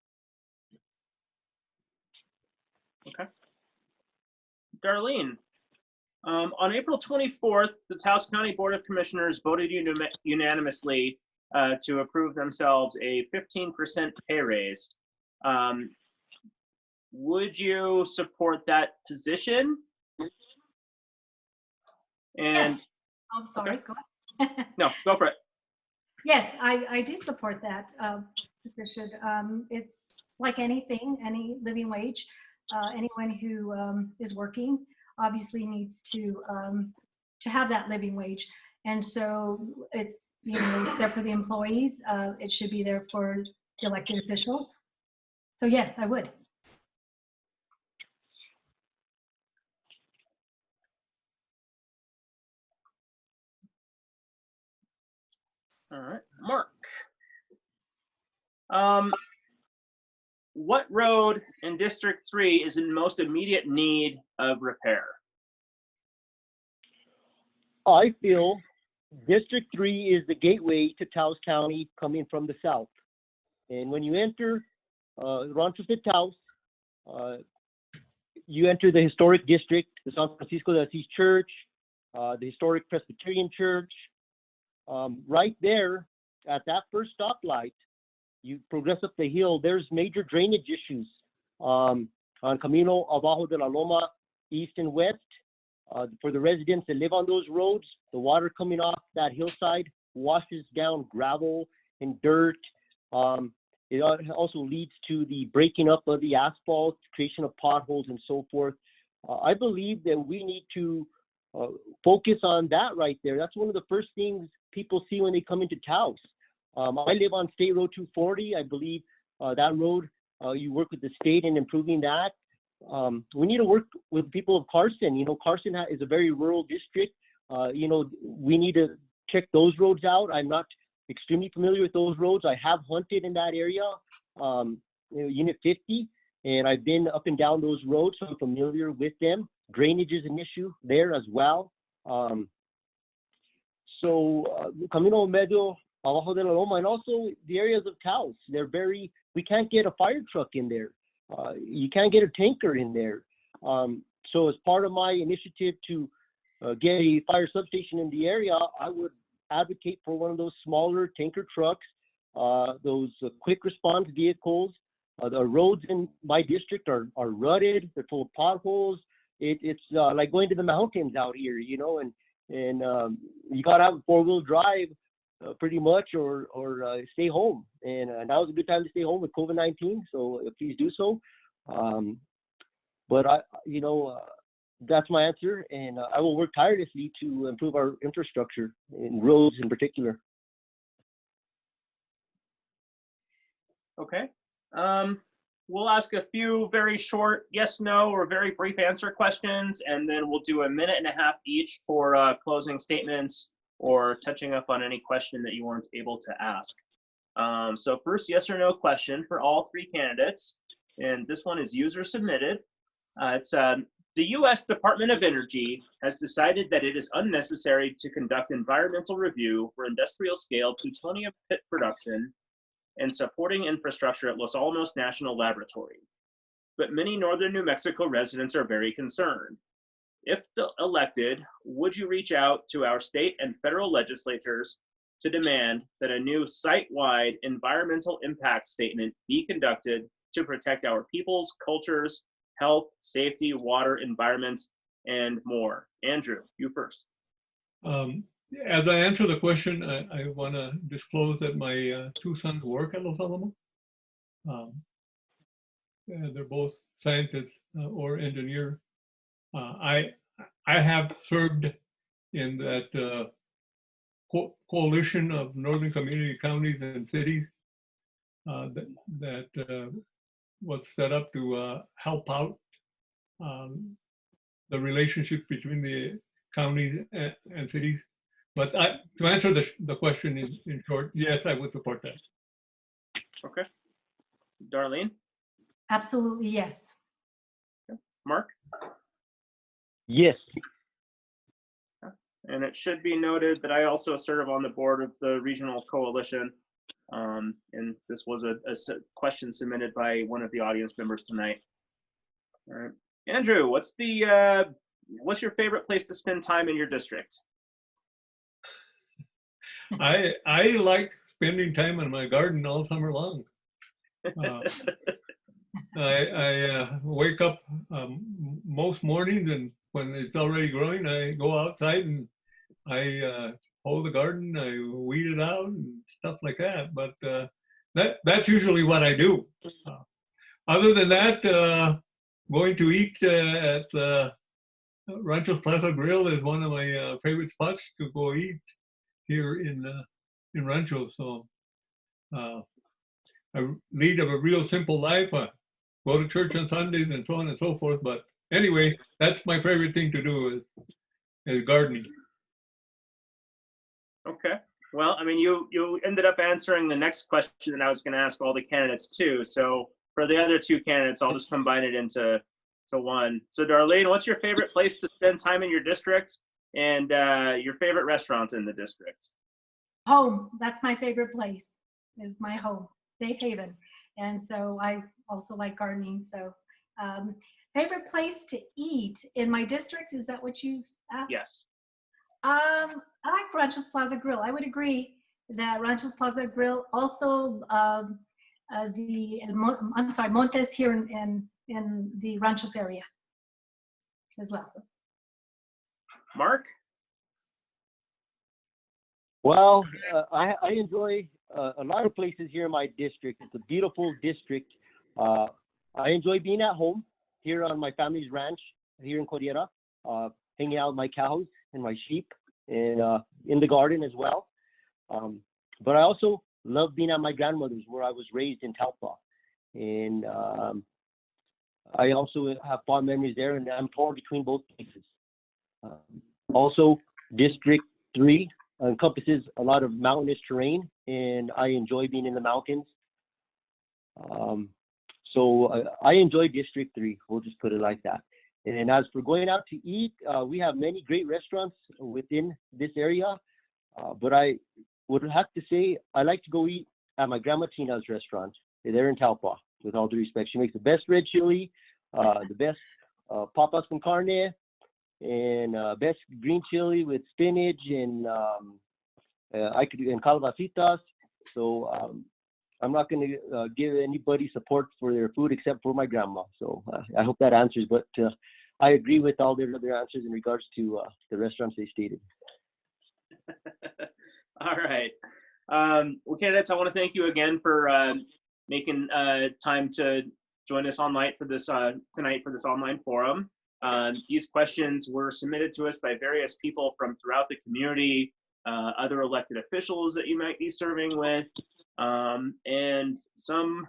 Okay. Darlene, on April 24th, the Taos County Board of Commissioners voted unanimously to approve themselves a 15% pay raise. Would you support that position? And Yes. I'm sorry, okay. go ahead. No, go for it. Yes, I do support that position. It's like anything, any living wage. Anyone who is working obviously needs to to have that living wage. And so it's, you know, it's there for the employees. It should be there for the elected officials. So yes, I would. All right, Mark. What road in District 3 is in most immediate need of repair? I feel District 3 is the gateway to Taos County coming from the south. And when you enter Rancho de Taos, you enter the historic district, the San Francisco de Asís Church, the historic Presbyterian Church. Right there at that first stoplight, you progress up the hill, there's major drainage issues on Camino Abajo de la Loma, east and west. For the residents that live on those roads, the water coming off that hillside washes down gravel and dirt. It also leads to the breaking up of the asphalt, creation of potholes and so forth. I believe that we need to focus on that right there. That's one of the first things people see when they come into Taos. I live on State Road 240. I believe that road, you work with the state in improving that. We need to work with people of Carson. You know, Carson is a very rural district. You know, we need to check those roads out. I'm not extremely familiar with those roads. I have hunted in that area, you know, Unit 50, and I've been up and down those roads, so I'm familiar with them. Drainage is an issue there as well. Camino Medio, Abajo de la Loma, and also the areas of Taos, we can't get a fire truck in there. You can't get a tanker in there. So as part of my initiative to get a fire substation in the area, I would advocate for one of those smaller tanker trucks, those quick response vehicles. The roads in my district are rutted, they're full of potholes. It's like going to the mountains out here, you know, and you gotta have a four-wheel drive pretty much, or stay home. And now is a good time to stay home with COVID-19, so please do so. But that's my answer, and I will work tirelessly to improve our infrastructure in roads in particular. Okay. We'll ask a few very short yes, no, or very brief answer questions, and then we'll do 1.5 minutes each for closing statements or touching up on any question that you weren't able to ask. So first, yes or no question for all three candidates, and this one is user submitted. The U.S. Department of Energy has decided that it is unnecessary to conduct environmental review for industrial scale plutonium pit production and supporting infrastructure at Los Alamos National Laboratory. But many northern New Mexico residents are very concerned. If elected, would you reach out to our state and federal legislatures to demand that a new site-wide environmental impact statement be conducted to protect our people's cultures, health, safety, water, environment, and more? Andrew, you first. As I answer the question, I want to disclose that my two sons work at Los Alamos. They're both scientists or engineers. I have served in that coalition of northern community counties and cities that was set up to help out the relationship between the counties and cities. But to answer the question in short, yes, I would support that. Okay. Darlene? Absolutely, yes. Okay. Mark? Yes. And it should be noted that I also serve on the board of the regional coalition. And this was a question submitted by one of the audience members tonight. All right. Andrew, what's your favorite place to spend time in your district? I like spending time in my garden all summer long. I wake up most mornings, and when it's already growing, I go outside and I hoe the garden, I weed it out and stuff like that. But that's usually what I do. Other than that, going to eat at Rancho's Plaza Grill is one of my favorite spots to go eat here in Rancho. So I lead a real simple life. I go to church on Sundays and so on and so forth. But anyway, that's my favorite thing to do is gardening. Okay. Well, I mean, you ended up answering the next question that I was going to ask all the candidates too. So for the other two candidates, I'll just combine it into one. So Darlene, what's your favorite place to spend time in your district, and your favorite restaurant in the district? Home. That's my favorite place. Is my home, safe haven. And so I also like gardening. So favorite place to eat in my district, is that what you asked? Yes. I like Rancho's Plaza Grill. I would agree that Rancho's Plaza Grill, also Montes here in the Ranchos area as well. Mark? Well, I enjoy a lot of places here in my district. It's a beautiful district. I enjoy being at home here on my family's ranch here in Codiera, hanging out with my cows and my sheep, and in the garden as well. But I also love being at my grandmother's, where I was raised in Talpa. And I also have fond memories there, and I'm torn between both places. Also, District 3 encompasses a lot of mountainous terrain, and I enjoy being in the mountains. So I enjoy District 3, we'll just put it like that. And as for going out to eat, we have many great restaurants within this area, but I would have to say I like to go eat at my Grandma Tina's restaurant. They're in Talpa, with all due respect. She makes the best red chili, the best papas con carne, and best green chili with spinach and calabacitas. So I'm not going to give anybody support for their food except for my grandma. So I hope that answers. But I agree with all their other answers in regards to the restaurants they stated. All right. Well, candidates, I want to thank you again for making time to join us online for this tonight for this online forum. These questions were submitted to us by various people from throughout the community, other elected officials that you might be serving with, and some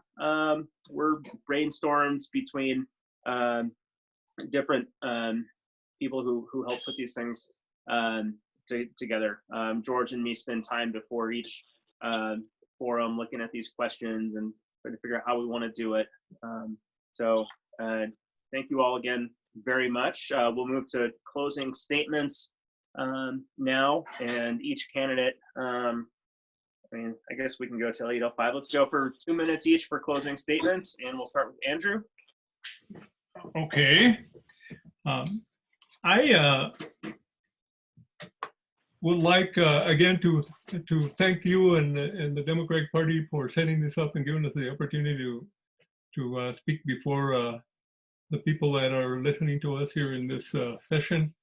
were brainstormed between different people who help put these things together. George and me spend time before each forum looking at these questions and trying to figure out how we want to do it. So thank you all again very much. We'll move to closing statements now, and each candidate, I mean, I guess we can go till 8:05. Let's go for 2 minutes each for closing statements, and we'll start with Andrew. Okay. I would like again to thank you and the Democratic Party for setting this up and giving us the opportunity to speak before the people that are listening to us here in this session.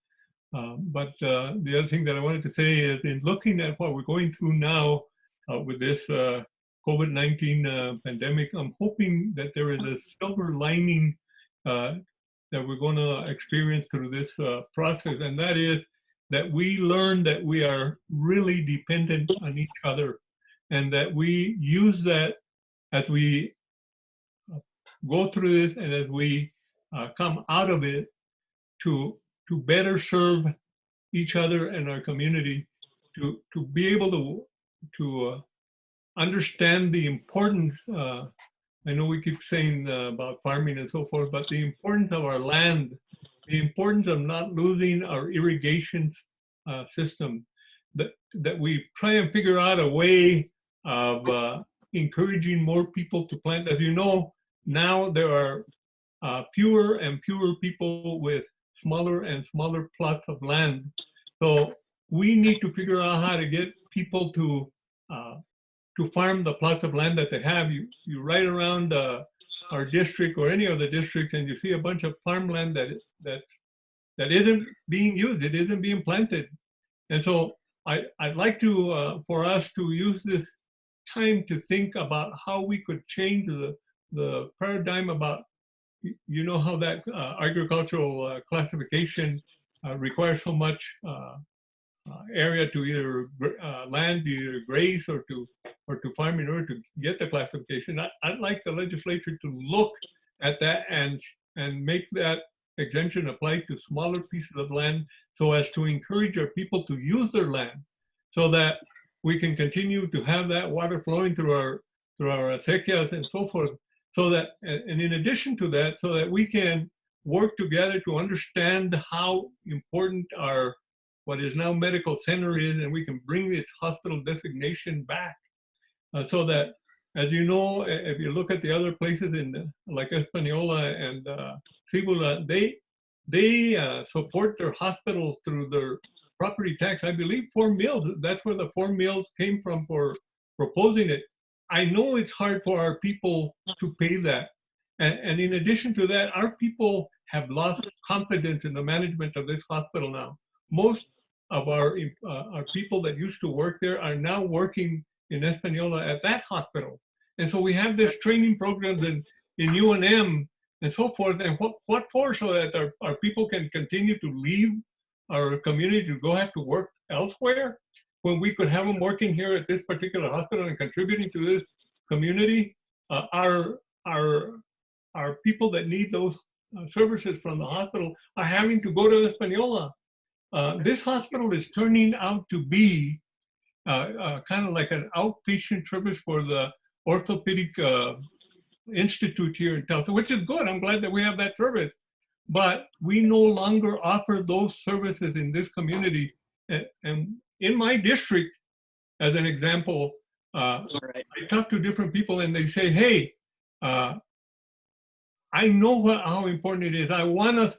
But the other thing that I wanted to say is, in looking at what we're going through now with this COVID-19 pandemic, I'm hoping that there is a silver lining that we're going to experience through this process, and that is that we learn that we are really dependent on each other, and that we use that as we go through this and as we come out of it to better serve each other and our community, to be able to understand the importance. I know we keep saying about farming and so forth, but the importance of our land, the importance of not losing our irrigation system, that we try and figure out a way of encouraging more people to plant. As you know, now there are fewer and fewer people with smaller and smaller plots of land. So we need to figure out how to get people to farm the plots of land that they have. You ride around our district or any other district, and you see a bunch of farmland that isn't being used. It isn't being planted. And so I'd like to for us to use this time to think about how we could change the paradigm about, you know, how that agricultural classification require so much area to either land, either graze or to farm in order to get the classification. I'd like the legislature to look at that and make that exemption apply to smaller pieces of land so as to encourage our people to use their land so that we can continue to have that water flowing through our acequias and so forth. So that, and in addition to that, so that we can work together to understand how important our what is now medical center is, and we can bring this hospital designation back so that, as you know, if you look at the other places in like Española and Cibula, they support their hospital through their property tax. I believe 4 mills. That's where the 4 mills came from for proposing it. I know it's hard for our people to pay that. And in addition to that, our people have lost confidence in the management of this hospital now. Most of our people that used to work there are now working in Española at that hospital. And so we have this training programs in UNM and so forth. And what for? So that our people can continue to leave our community to go have to work elsewhere when we could have them working here at this particular hospital and contributing to this community. Our people that need those services from the hospital are having to go to Española. This hospital is turning out to be kind of like an outpatient service for the orthopedic institute here in Taos, which is good. I'm glad that we have that service. But we no longer offer those services in this community. And in my district, as an example, I talk to different people and they say, hey, I know how important it is. I want to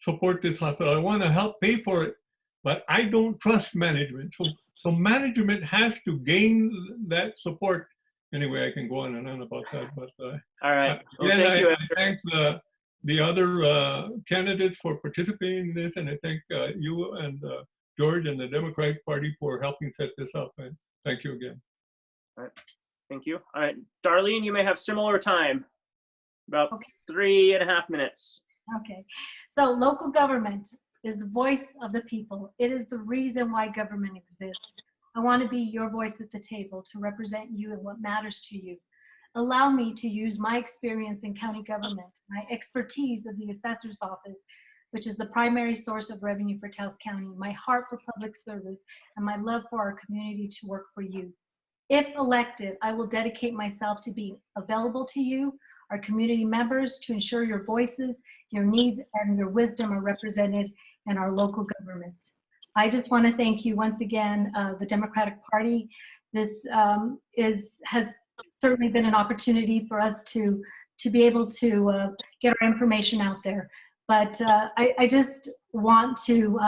support this hospital. I want to help pay for it, but I don't trust management. So management has to gain that support. Anyway, I can go on and on about that. But all right. Well, again, thank you. I thank the other candidates for participating in this, and I thank you and George and the Democratic Party for helping set this up. And thank you again. All right. Thank you. All right, Darlene, you may have similar time, about Okay. 3.5 minutes. Okay, so local government is the voice of the people. It is the reason why government exists. I want to be your voice at the table to represent you and what matters to you. Allow me to use my experience in county government, my expertise of the assessor's office, which is the primary source of revenue for Taos County, my heart for public service, and my love for our community to work for you. If elected, I will dedicate myself to being available to you, our community members, to ensure your voices, your needs, and your wisdom are represented in our local government. I just want to thank you once again, the Democratic Party. This has certainly been an opportunity for us to be able to get our information out there. But I just want to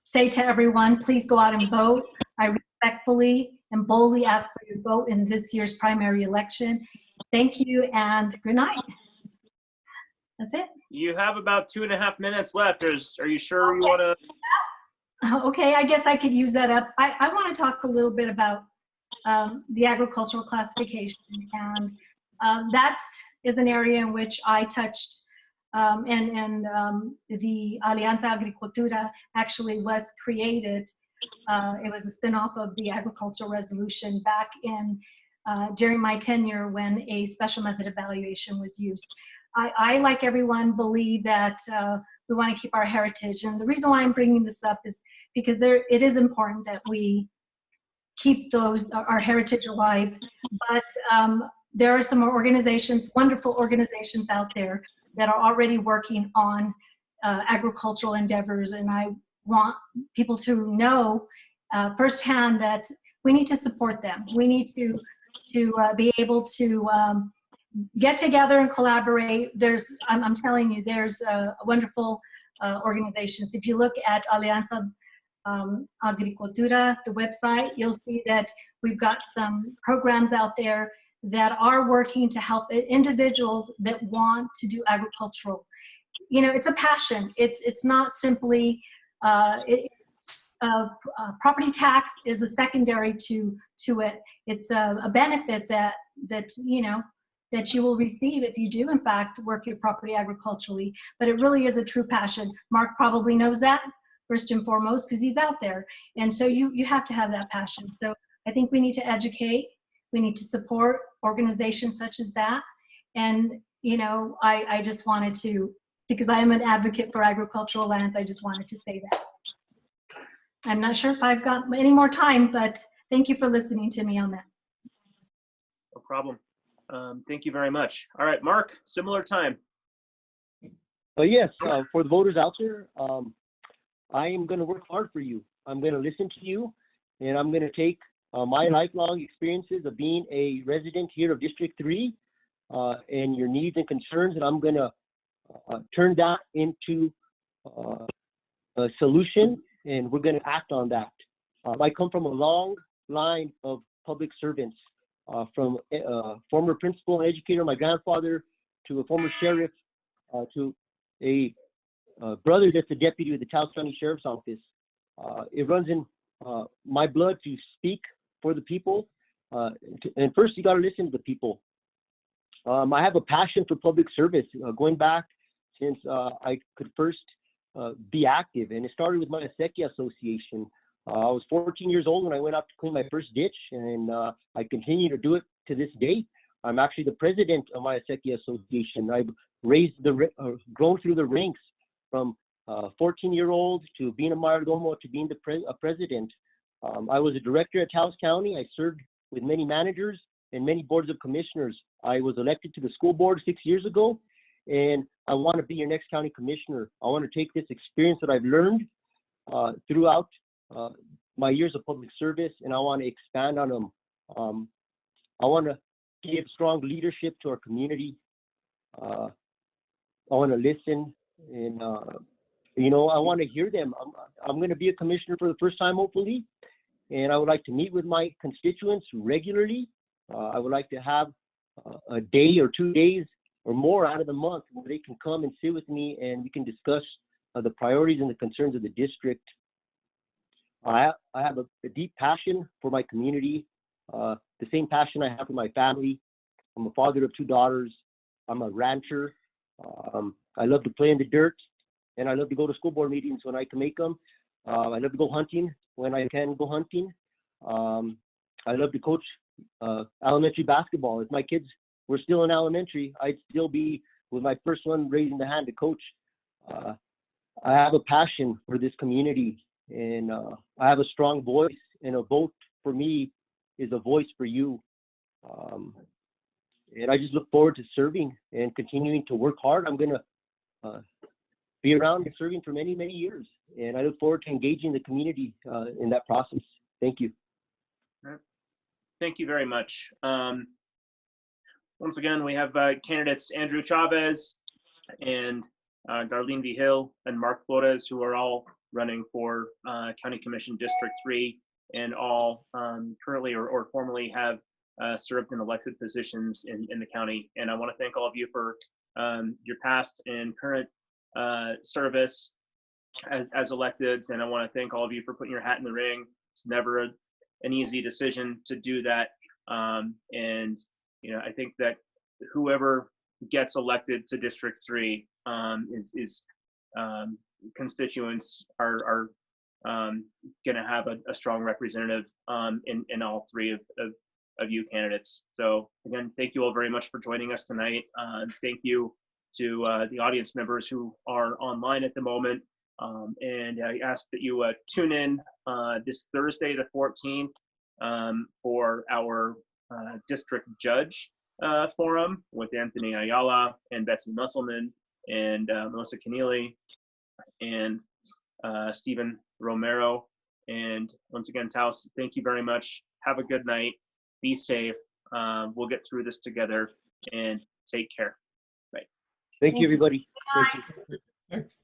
say to everyone, please go out and vote. I respectfully and boldly ask for your vote in this year's primary election. Thank you and good night. That's it. You have about 2.5 minutes left. Are you sure you want to? Okay, I guess I could use that up. I want to talk a little bit about the agricultural classification, and that is an area in which I touched, and the Alianza Agricultura actually was created. It was a spinoff of the agricultural resolution back in during my tenure when a special method evaluation was used. I, like everyone, believe that we want to keep our heritage. And the reason why I'm bringing this up is because it is important that we keep our heritage alive. But there are some organizations, wonderful organizations out there that are already working on agricultural endeavors. And I want people to know firsthand that we need to support them. We need to be able to get together and collaborate. I'm telling you, there's wonderful organizations. If you look at Alianza Agricultura, the website, you'll see that we've got some programs out there that are working to help individuals that want to do agricultural. You know, it's a passion. It's not simply, property tax is a secondary to it. It's a benefit that you know, that you will receive if you do in fact work your property agriculturally. But it really is a true passion. Mark probably knows that first and foremost because he's out there. And so you have to have that passion. So I think we need to educate, we need to support organizations such as that. And, you know, I just wanted to, because I am an advocate for agricultural lands, I just wanted to say that. I'm not sure if I've got any more time, but thank you for listening to me on that. No problem. Thank you very much. All right, Mark, similar time. Yes, for the voters out there, I am going to work hard for you. I'm going to listen to you, and I'm going to take my lifelong experiences of being a resident here of District 3 and your needs and concerns, and I'm going to turn that into a solution, and we're going to act on that. I come from a long line of public servants, from former principal and educator, my grandfather, to a former sheriff, to a brother that's a deputy with the Taos County Sheriff's Office. It runs in my blood to speak for the people. And first, you got to listen to the people. I have a passion for public service, going back since I could first be active. And it started with my Acequia Association. I was 14 years old when I went out to clean my first ditch, and I continue to do it to this day. I'm actually the president of my Acequia Association. I've grown through the ranks from 14-year-old to being a mayordomo to being a president. I was a director at Taos County. I served with many managers and many boards of commissioners. I was elected to the school board 6 years ago, and I want to be your next county commissioner. I want to take this experience that I've learned throughout my years of public service, and I want to expand on them. I want to give strong leadership to our community. I want to listen, and you know, I want to hear them. I'm going to be a commissioner for the first time, hopefully, and I would like to meet with my constituents regularly. I would like to have a day or 2 days or more out of the month where they can come and sit with me and we can discuss the priorities and the concerns of the district. I have a deep passion for my community, the same passion I have for my family. I'm a father of 2 daughters. I'm a rancher. I love to play in the dirt, and I love to go to school board meetings when I can make them. I love to go hunting when I can go hunting. I love to coach elementary basketball. If my kids were still in elementary, I'd still be with my first one raising the hand to coach. I have a passion for this community, and I have a strong voice, and a vote for me is a voice for you. And I just look forward to serving and continuing to work hard. I'm going to be around and serving for many, many years, and I look forward to engaging the community in that process. Thank you. Thank you very much. Once again, we have candidates Andrew Chavez and Darlene Vigil and Mark Flores, who are all running for County Commission District 3, and all currently or formerly have served in elected positions in the county. And I want to thank all of you for your past and current service as electeds, and I want to thank all of you for putting your hat in the ring. It's never an easy decision to do that, and you know, I think that whoever gets elected to District 3 is constituents are going to have a strong representative in all 3 of you candidates. So again, thank you all very much for joining us tonight. Thank you to the audience members who are online at the moment. And I ask that you tune in this Thursday, the 14th, for our district judge forum with Anthony Ayala and Betsy Musselman and Melissa Keneally and Stephen Romero. And once again, Taos, thank you very much. Have a good night. Be safe. We'll get through this together, and take care. Bye. Thank you, everybody. Bye. Thank you. Thanks.